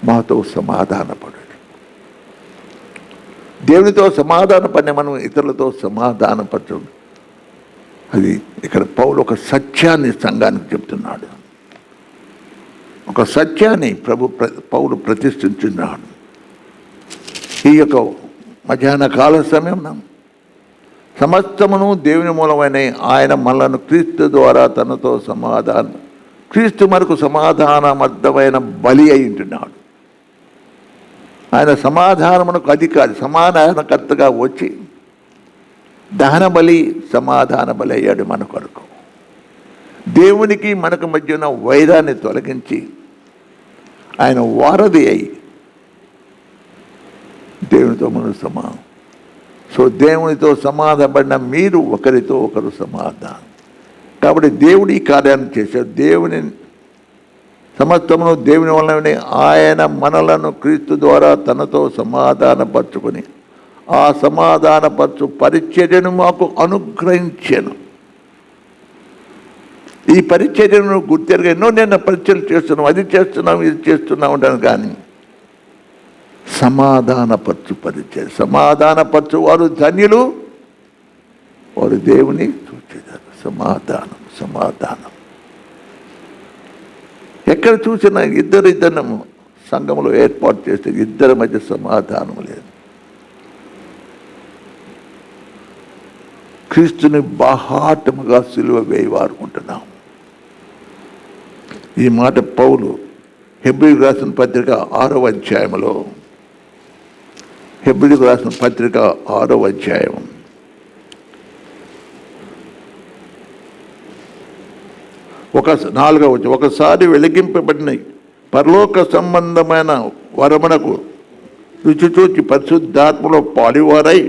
మాతో సమాధానపడు. దేవునితో సమాధానపడిన మనం ఇతరులతో సమాధానపరచు. అది ఇక్కడ పౌలు ఒక సత్యాన్ని సంఘానికి చెప్తున్నాడు. ఒక సత్యాన్ని పౌలు ప్రతిష్ఠించున్నాడు. ఈ యొక్క మధ్యాహ్న కాల సమయం సమస్తమును దేవుని మూలమైన ఆయన మనలను క్రీస్తు ద్వారా తనతో క్రీస్తు మనకు సమాధానమర్థమైన బలి అయి ఉంటున్నాడు. ఆయన సమాధానమునకు అధికారి, సమాధానకర్తగా వచ్చి దహన బలి, సమాధాన బలి అయ్యాడు మన కొరకు. దేవునికి మనకు మధ్య ఉన్న వైరాన్ని తొలగించి ఆయన వారధి అయి దేవునితో మనం సమానం. సో దేవునితో సమాధానపడిన మీరు ఒకరితో ఒకరు సమాధానం. కాబట్టి దేవుడు ఈ కార్యాన్ని చేశాడు. దేవుని సమస్తమును దేవుని వలననే ఆయన మనలను క్రీస్తు ద్వారా తనతో సమాధానపరచుకొని ఆ సమాధానపరచు పరిచర్యను మాకు అనుగ్రహించాను. ఈ పరిచర్యను గుర్తెరగా ఎన్నో నేను పరిచర్యలు చేస్తున్నాం, అది చేస్తున్నాం, ఇది చేస్తున్నాం ఉంటాను. కానీ సమాధానపరచు పరిచర్య, సమాధానపరచు వారు ధన్యులు, వారు దేవుని చూచేదారు. సమాధానం ఎక్కడ చూసినా ఇద్దరు సంఘంలో ఏర్పాటు చేస్తే ఇద్దరి మధ్య సమాధానం లేదు. క్రీస్తుని బాహాటముగా సిలువ వేయవారు ఉంటున్నాం. ఈ మాట పౌలు హెబ్రీయులకు రాసిన పత్రిక 6వ అధ్యాయంలో, హెబ్రీయులకు రాసిన పత్రిక 6వ అధ్యాయం 4వ వచనం, ఒకసారి వెలిగింపబడిన పరలోక సంబంధమైన వరమునకు రుచి చూచి పరిశుద్ధాత్మలో పాలివారై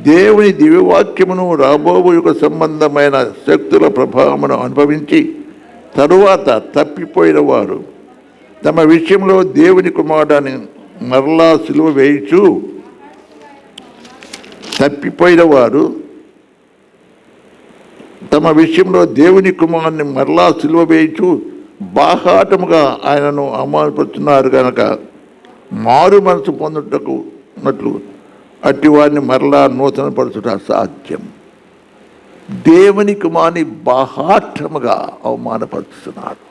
దేవుని దివ్యవాక్యమును రాబోవు యుగ సంబంధమైన శక్తుల ప్రభావమును అనుభవించి తరువాత తప్పిపోయిన వారు తమ విషయంలో దేవుని కుమారుడిని మరలా సిలువ వేయించు తప్పిపోయిన వారు తమ విషయంలో దేవుని కుమారుని మరలా సిలువ వేయించు బాహాటముగా ఆయనను అవమానపరుచున్నారు కనుక మారు మనసు పొందుటకు ఉన్నట్లు అట్టి వారిని మరలా నూతనపరచుట అసాధ్యం. దేవుని కుమారుని బాహాటముగా అవమానపరుచుతున్నాడు.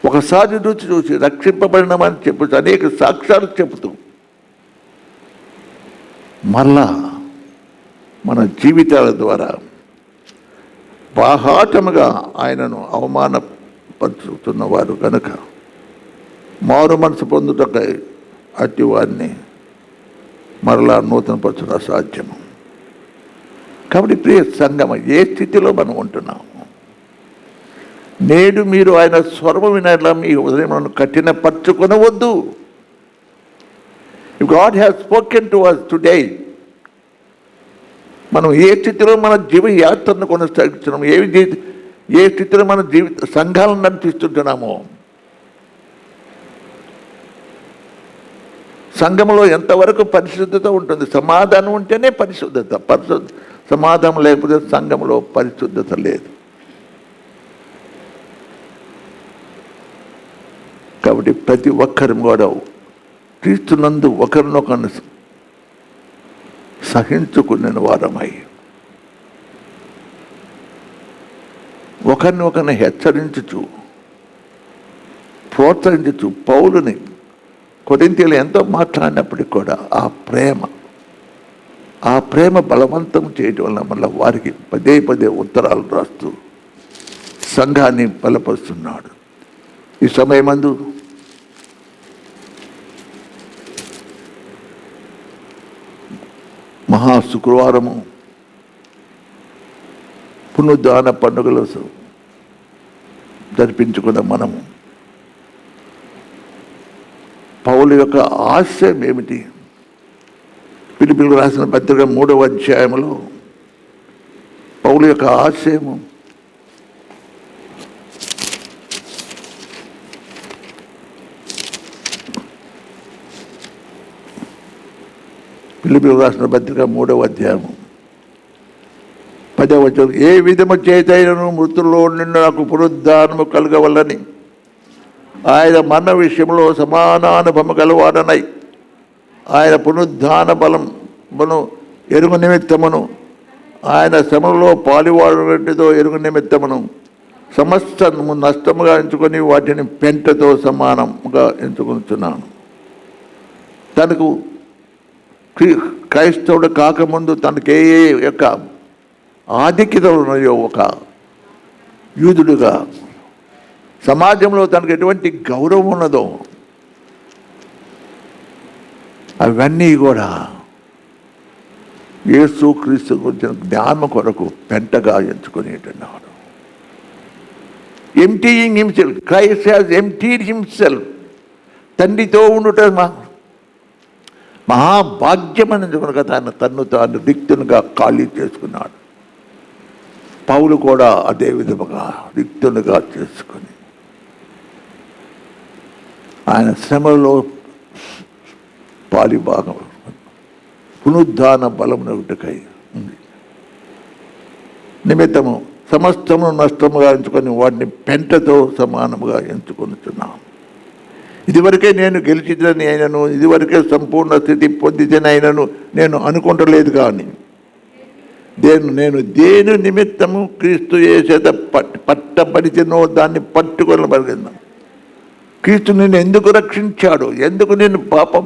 ఒకసారి రుచి చూసి రక్షింపబడినమని చెప్పుతూ అనేక సాక్ష్యాలు చెబుతూ మరలా మన జీవితాల ద్వారా బాహాటముగా ఆయనను అవమానపరుచుతున్నవారు కనుక మారు మనసు పొందుటకై అట్టి వారిని మరలా నూతనపరచుట అసాధ్యము. కాబట్టి ప్రియ సంగమ, ఏ స్థితిలో మనం ఉంటున్నాము? నేడు మీరు ఆయన స్వరము వినలా మీ హృదయములను కఠినపరచుకొనవద్దు. If God has spoken to us today, మనం ఏ స్థితిలో మన జీవ యాత్రను కొనసాగిస్తున్నాము, ఏ స్థితిలో మన జీవిత సంఘాలను నడిపిస్తుంటున్నామో, సంఘంలో ఎంతవరకు పరిశుద్ధత ఉంటుంది? సమాధానం ఉంటేనే పరిశుద్ధత. సమాధానం లేకపోతే సంఘంలో పరిశుద్ధత లేదు. కాబట్టి ప్రతి ఒక్కరి కూడా క్రీస్తునందు ఒకరినొకరిని సహించుకునే వారమై ఒకరిని హెచ్చరించుచు ప్రోత్సహించుచు పౌలుని కొరింథీయులు ఎంతో మాట్లాడినప్పటికీ కూడా ఆ ప్రేమ బలవంతం చేయటం వల్ల మళ్ళీ వారికి పదే పదే ఉత్తరాలు రాస్తూ సంఘాన్ని బలపరుస్తున్నాడు. ఈ సమయమందు మహా శుక్రవారము పునరుద్ధాన పండుగలు జరిపించుకున్న మనము పౌలు యొక్క ఆశయం ఏమిటి? ఫిలిప్పీయులకు రాసిన పత్రిక 3వ అధ్యాయంలో పౌలు యొక్క ఆశయము ఫిలిప్పీయులకు రాసిన పత్రిక 3వ అధ్యాయము 10వ వచనం, ఏ విధము చేతైనను మృతుల్లో నుండి నాకు పునరుద్ధానము కలగవల్లని ఆయన మరణ విషయంలో సమానానుభవం గలవాడనై ఆయన పునరుద్ధాన బలమును ఎరుగు నిమిత్తమును ఆయన శ్రమలో పాలువాడితో ఎరుగు నిమిత్తమును సమస్తము నష్టముగా ఎంచుకొని వాటిని పెంటతో సమానంగా ఎంచుకుంటున్నాను. తనకు క్రైస్తవుడు కాకముందు తనకు ఏ యొక్క ఆధిక్యతలు ఉన్నాయో ఒక యూదుడుగా సమాజంలో తనకు ఎటువంటి గౌరవం ఉన్నదో అవన్నీ కూడా యేసు క్రీస్తు గురించిన జ్ఞానం కొరకు పెంటగా ఎంచుకునేటున్నాడు. Emptying himself, Christ has emptied himself. తండ్రితో ఉండుట మహాభాగ్యమని కనుక తన్ను తాను రిక్తునిగా ఖాళీ చేసుకున్నాడు. పౌలు కూడా అదే విధముగా రిక్తునిగా చేసుకుని ఆయన శ్రమలో పాలిభాగం పునరుద్ధాన బలమునకై ఉంది. నిమిత్తము సమస్తము నష్టముగా ఎంచుకొని వాటిని పెంటతో సమానముగా ఎంచుకొనుచున్నాను. ఇదివరకే నేను గెలిచిదని అయినను, ఇదివరకే సంపూర్ణ స్థితి పొందితేనే అయినను నేను అనుకుంటలేదు. కానీ నేను దేని నిమిత్తము క్రీస్తు యేసుచేత పట్టబడితేనో దాన్ని పట్టుకొనబడినాను. క్రీస్తు నిన్ను ఎందుకు రక్షించాడు, ఎందుకు నిన్ను పాపం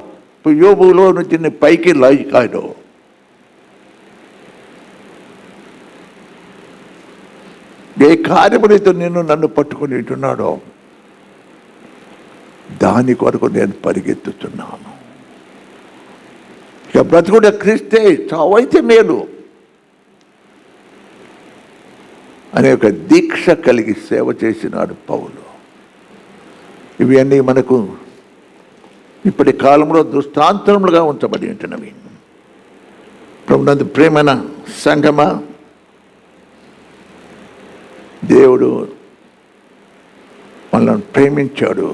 యోబులో నుంచి పైకి లాగాడు, ఏ కార్యములైతే నన్ను పట్టుకుని ఉంటున్నాడో దాని కొరకు నేను పరిగెత్తుతున్నాను. ఇక బ్రతుకుడే క్రీస్తే, చావైతే మేలు అనే ఒక దీక్ష కలిగి సేవ చేసినాడు పౌలు. ఇవన్నీ మనకు ఇప్పటి కాలంలో దృష్టాంతములుగా ఉంచబడి ఉంటున్నవి. ప్రభునందు ప్రేమన సంగమా, దేవుడు మనల్ని ప్రేమించాడు.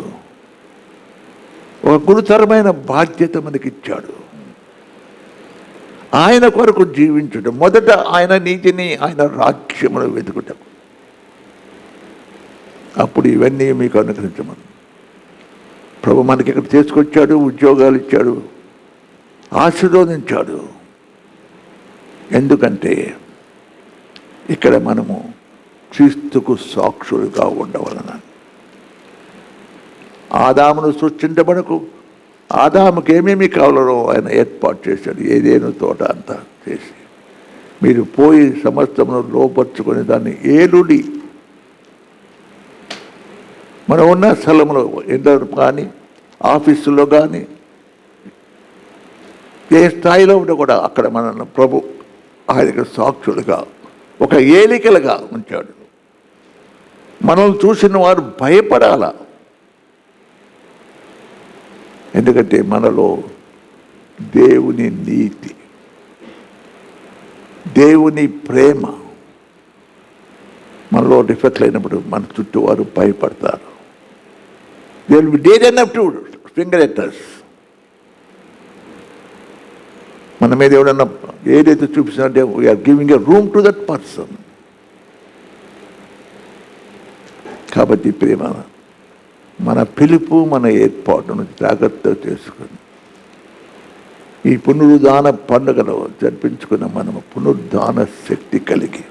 ఒక గురుతరమైన బాధ్యత మనకిచ్చాడు. ఆయన కొరకు జీవించటం, మొదట ఆయన నీతిని, ఆయన రాజ్యమును వెతుకుటం. అప్పుడు ఇవన్నీ మీకు అనుగ్రహించమని ప్రభు మనకి ఇక్కడ తీసుకొచ్చాడు, ఉద్యోగాలు ఇచ్చాడు, ఆశీర్వదించాడు. ఎందుకంటే ఇక్కడ మనము క్రీస్తుకు సాక్షులుగా ఉండవలన. ఆదామును సృష్టించబడకు, ఆదాముకి ఏమేమి కావాలో ఆయన ఏర్పాటు చేశాడు. ఏదేను తోట అంతా చేసి మీరు పోయి సమస్తమును లోపరుచుకొని దాన్ని ఏలుడి. మనం ఉన్న స్థలంలో ఇంట్లో కానీ, ఆఫీసులో కానీ, ఏ స్థాయిలో ఉంటే కూడా అక్కడ మనల్ని ప్రభు ఆయనకు సాక్షులుగా, ఒక ఏలికలుగా ఉంచాడు. మనల్ని చూసిన వారు భయపడాల. ఎందుకంటే మనలో దేవుని నీతి, దేవుని ప్రేమ మనలో రిఫ్లెక్ట్ అయినప్పుడు మన చుట్టూ వారు భయపడతారు. They will be dare enough to finger at us. మన మీద ఎవడన్నా ఏదైతే చూపిస్తుందంటే we are giving a room to that person. కాబట్టి ప్రేమ, మన పిలుపు, మన ఏర్పాటును జాగ్రత్తగా చేసుకుని ఈ పునరుద్ధాన పండుగలో జరిపించుకున్న మనము పునరుద్ధాన శక్తి కలిగి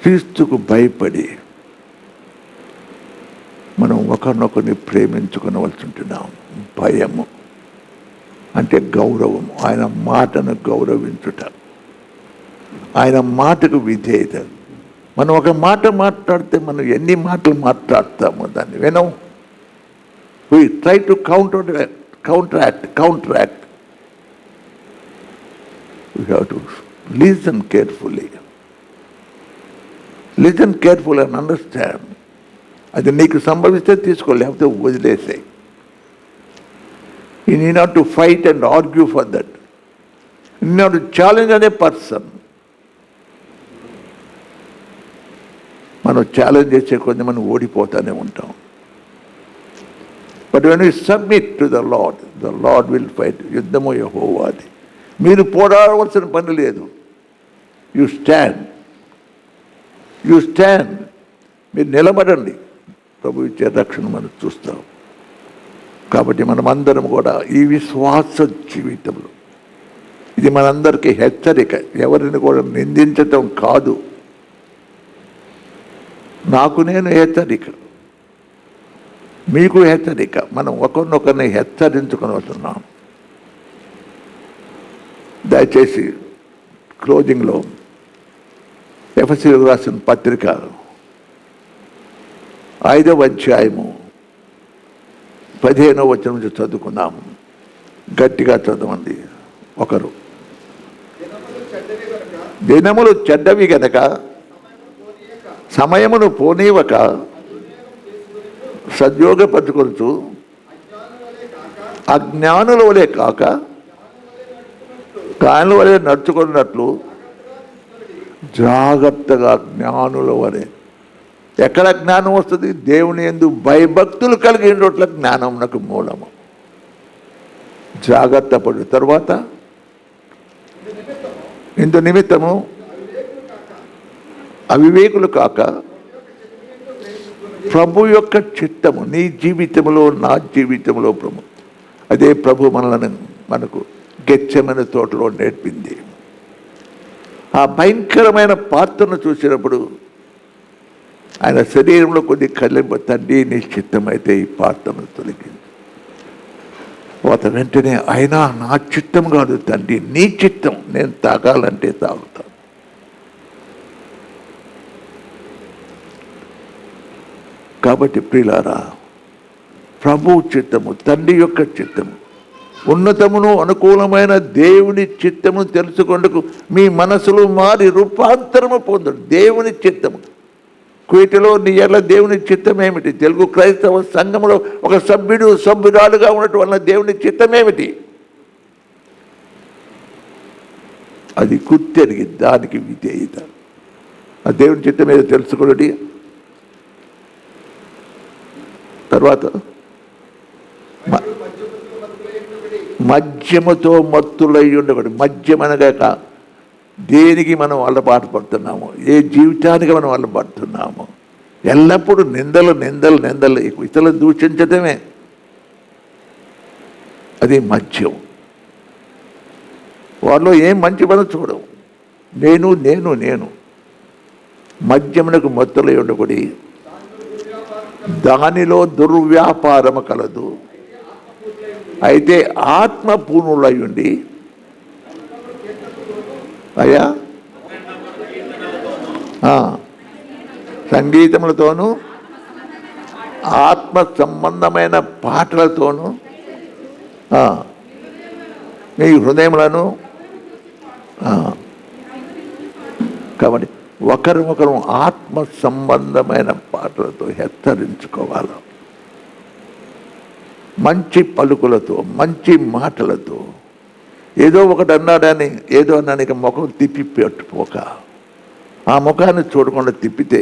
క్రీస్తుకు భయపడి మనం ఒకరినొకరిని ప్రేమించుకునవలసి ఉంటున్నాం. భయము అంటే గౌరవం, ఆయన మాటను గౌరవించుట, ఆయన మాటకు విధేయత. మనం ఒక మాట మాట్లాడితే మనం ఎన్ని మాటలు మాట్లాడతామో దాన్ని వినం. we try to counteract. We have to listen carefully and understand. అది నీకు సంభవిస్తే తీసుకో, లేకపోతే వదిలేసాయి. You need not to fight and argue for that. You need not to challenge any person. మనం ఛాలెంజ్ చేసే కొద్ది మనం ఓడిపోతూనే ఉంటాం. But when you submit to the lord will fight. యుద్ధము యెహోవాది. మీరు పోరాడవలసిన పని లేదు. You stand. మీరు నిలబడండి. ప్రభు ఇచ్చే రక్షణ మనం చూస్తాం. కాబట్టి మనమందరం కూడా ఈ విశ్వాస జీవితంలో, ఇది మనందరికీ హెచ్చరిక. ఎవరిని కూడా నిందించటం కాదు, నాకు నేను హెచ్చరిక, మీకు హెచ్చరిక. మనం ఒకరినొకరిని హెచ్చరించుకొని వస్తున్నాం. దయచేసి క్లోజింగ్లో ఎఫెసీయులకు రాసిన పత్రిక 5వ అధ్యాయము 15వ వచనం నుంచి చదువుకుందాం. గట్టిగా చదవండి. ఒకరు, దినములు చెడ్డవి గనక సమయమును పోనీవక సద్యోగపరచుకొనుచు అజ్ఞానుల వలె కాక జ్ఞానుల వలె నడుచుకున్నట్లు జాగ్రత్తగా, జ్ఞానుల వలె. ఎక్కడ జ్ఞానం వస్తుంది? దేవుని యందు భయభక్తులు కలిగినట్ల జ్ఞానమునకు మూలము. జాగ్రత్త పడు. తర్వాత ఇందు నిమిత్తము అవివేకులు కాక ప్రభు యొక్క చిత్తము నీ జీవితంలో, నా జీవితంలో ప్రభు, అదే ప్రభు మనకు గెత్సేమనే తోటలో నేర్పింది. ఆ భయంకరమైన పాత్రను చూసినప్పుడు ఆయన శరీరంలో కొద్ది కళ్ళెంపు, తండ్రి నీ చిత్తమైతే ఈ పాత్రను తొలగింది. వెంటనే అయినా నా చిత్తం కాదు తండ్రి, నీ చిత్తం, నేను తాగాలంటే తాగుతాను. కాబట్టి ప్రియులారా, ప్రభు చిత్తము, తండ్రి యొక్క చిత్తము, ఉన్నతమును అనుకూలమైన దేవుని చిత్తము తెలుసుకొందుకు మీ మనసులు మారి రూపాంతరము పొందడు. దేవుని చిత్తము. కువైట్లో నీ ఎడల దేవుని చిత్తం ఏమిటి? తెలుగు క్రైస్తవ సంఘంలో ఒక సభ్యురాలుగా ఉండటం వలన దేవుని చిత్తం ఏమిటి? అది గుర్తెరిగి దానికి విధేయత. ఆ దేవుని చిత్తం ఏదో తెలుసుకోండి. తర్వాత మద్యముతో మత్తులై ఉండకూడదు. మద్యం అనగాక దేనికి మనం అలవాటు పడుతున్నాము, ఏ జీవితానికి మనం అలవాటుతున్నాము. ఎల్లప్పుడూ నిందలు నిందలు నిందలు, ఇతరులను దూషించటమే, అది మద్యం. వాళ్ళు ఏం మంచి పని చూడవు, నేను నేను నేను. మద్యమునకు మత్తులై ఉండకూడి, దానిలో దుర్వ్యాపారము కలదు. అయితే ఆత్మపూర్ణులై ఉండి, అయ్యా సంగీతములతోనూ ఆత్మ సంబంధమైన పాటలతోనూ మీ హృదయములను. కాబట్టి ఒకరినొకరు ఆత్మ సంబంధమైన పాటలతో హెచ్చరించుకోవాలి. మంచి పలుకులతో, మంచి మాటలతో. ఏదో ఒకటి అన్నాడని, ఏదో అన్నానికి ముఖం తిప్పి పెట్టుకోక, ఆ ముఖాన్ని చూడకుండా తిప్పితే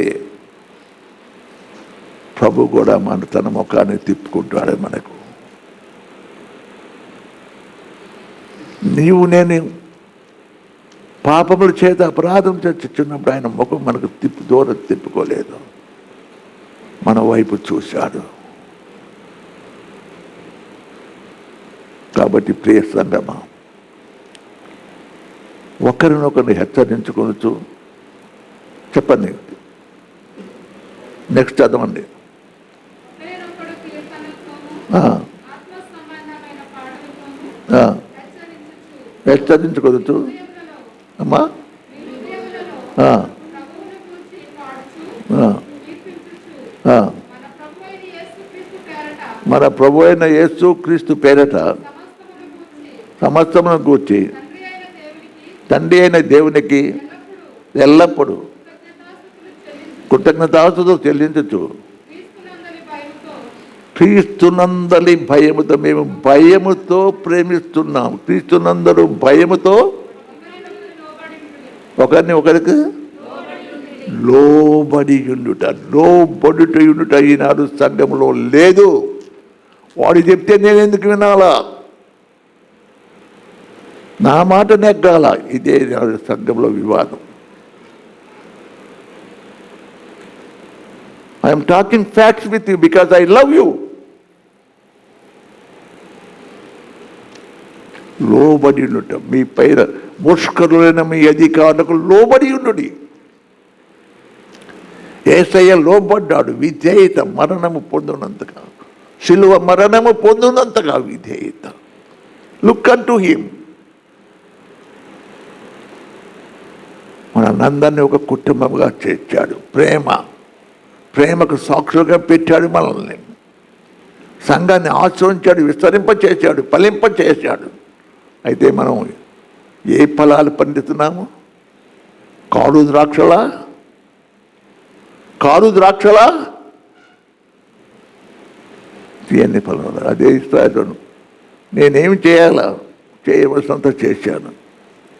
ప్రభు కూడా తన ముఖాన్ని తిప్పుకుంటాడు మనకు. నీవు నేను పాపముల చేత అపరాధం చచ్చుచున్నప్పుడు ఆయన ముఖం మనకు దూరం తిప్పుకోలేదు, మన వైపు చూశాడు. కాబట్టి ప్రియ సంగమా, ఒకరినొకరిని హెచ్చరించుకోవచ్చు. చెప్పండి, నెక్స్ట్ చదవండి. హెచ్చరించుకోవచ్చు అమ్మా. మన ప్రభు అయిన యేసు క్రీస్తు పేరట సమస్తమును గూర్చి తండ్రి అయిన దేవునికి ఎల్లప్పుడూ కృతజ్ఞతాస్తుతులు చెల్లించచ్చు. క్రీస్తునందలి భయముతో, మేము భయముతో ప్రేమిస్తున్నాం. క్రీస్తునందరూ భయముతో ఒకరికి లోబడి ఉండుట. లోబడుట ఉండుట ఈనాడు సంఘంలో లేదు. వాడు చెప్తే నేను ఎందుకు వినాలా, నా మాట నెగ్గాల, ఇదే సంఘంలో వివాదం. I'm talking facts with you because I love you. లోబడి ఉండుట, మీ పైన ముష్కరులైన మీ అధికారులకు లోబడి ఉండుడి. యేసయ్య లోబడ్డాడు. విధేయత మరణము పొందినంతగా, శిలువ మరణము పొందినంతగా విధేయత. Look an to him. మనందరినీ ఒక కుటుంబంగా చేర్చాడు. ప్రేమకు సాక్షులుగా పెట్టాడు మనల్ని. సంఘాన్ని ఆశ్రయించాడు, విస్తరింపచేశాడు, ఫలింపచేశాడు. అయితే మనం ఏ ఫలాలు పండిస్తున్నాము? కారు ద్రాక్షలా తీయని ఫలాలు. అదే ఇస్తాడు. నేనేమి చేయాలా, చేయవలసినంత చేశాను.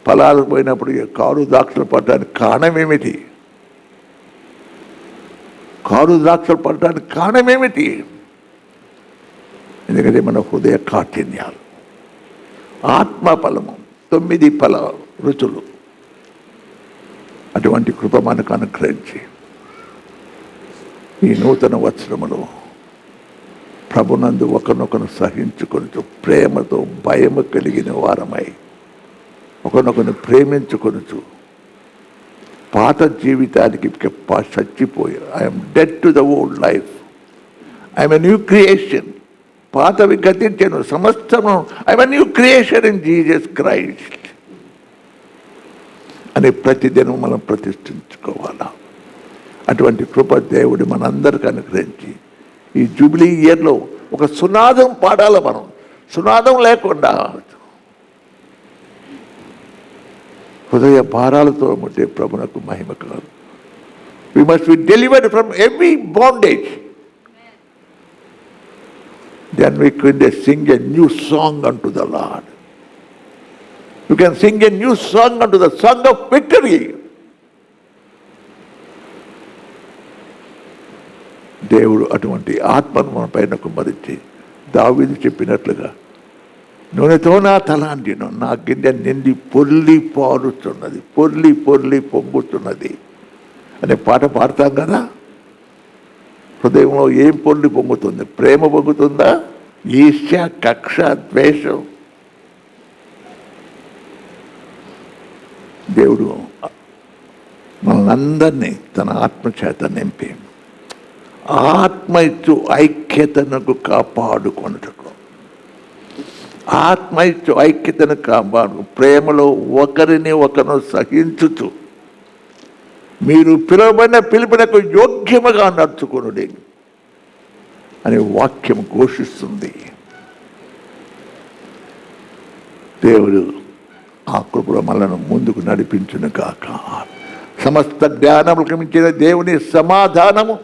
ఫలాలు పోయినప్పుడు కారు ద్రాక్షలు పడటానికి కారణం ఏమిటి? కారు ద్రాక్షలు పడటానికి కారణం ఏమిటి? ఎందుకంటే మన హృదయ కాఠిన్యాలు. ఆత్మ ఫలము 9 ఫల రుచులు. అటువంటి కృప మనకు అనుగ్రహించి ఈ నూతన వత్సరములో ప్రభునందు ఒకరినొకరు సహించుకొనుచు, ప్రేమతో భయము కలిగిన వారమై ఒకరినొకరిని ప్రేమించుకొనుచు, పాత జీవితానికి చచ్చిపోయి, I'm dead to the old life, I'm a new creation, పాతవి గతించాను, సమస్తము I'm a new creation in Jesus Christ అని ప్రతిదినం మనం ప్రతిష్ఠించుకోవాలా. అటువంటి కృప దేవుడు మనందరికీ అనుగ్రహించి ఈ జూబిలీ ఇయర్లో ఒక సునాదం పాడాలి. మనం సునాదం లేకుండా హృదయ భారాలతో ఉంటే ప్రభునకు మహిమ కలదు. We must be delivered from every bondage. Then we can sing a new song unto the Lord. You can sing a new song unto the song of victory. దేవుడు అటువంటి ఆత్మను మన పైన కుమ్మరించి దావీదు చెప్పినట్లుగా నూనెతో నా తల అంటిను, నా గిన్నె నిండి పొర్లి పారుతున్నది, పొర్లి పొర్లి పొంగుతున్నది అనే పాట పాడతాం కదా. హృదయంలో ఏం పొర్లి పొంగుతుంది? ప్రేమ పొంగుతుందా? ఈర్ష్య, కక్ష, ద్వేషం? దేవుడు మనందరినీ తన ఆత్మచేత నింపి ఆత్మ ఇచ్చు ఐక్యతను కాపాడుకొనుటకు, ఆత్మ ఇచ్చు ఐక్యతను కాపాడు, ప్రేమలో ఒకరిని ఒకరు సహించుచు మీరు పిలువబడిన పిలుపునకు యోగ్యముగా నడుచుకొనుడి అనే వాక్యం ఘోషిస్తుంది. దేవుడు ఆ కృపలో మనను ముందుకు నడిపించును కాక. సమస్త జ్ఞానములకు మించిన దేవుని సమాధానము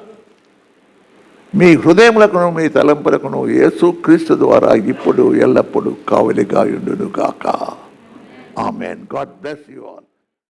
మీ హృదయములకును మీ తలంపులకును యేసుక్రీస్తు ద్వారా ఇప్పుడు ఎల్లప్పుడూ కావలిగా యుండును గాక. Amen. God bless you all.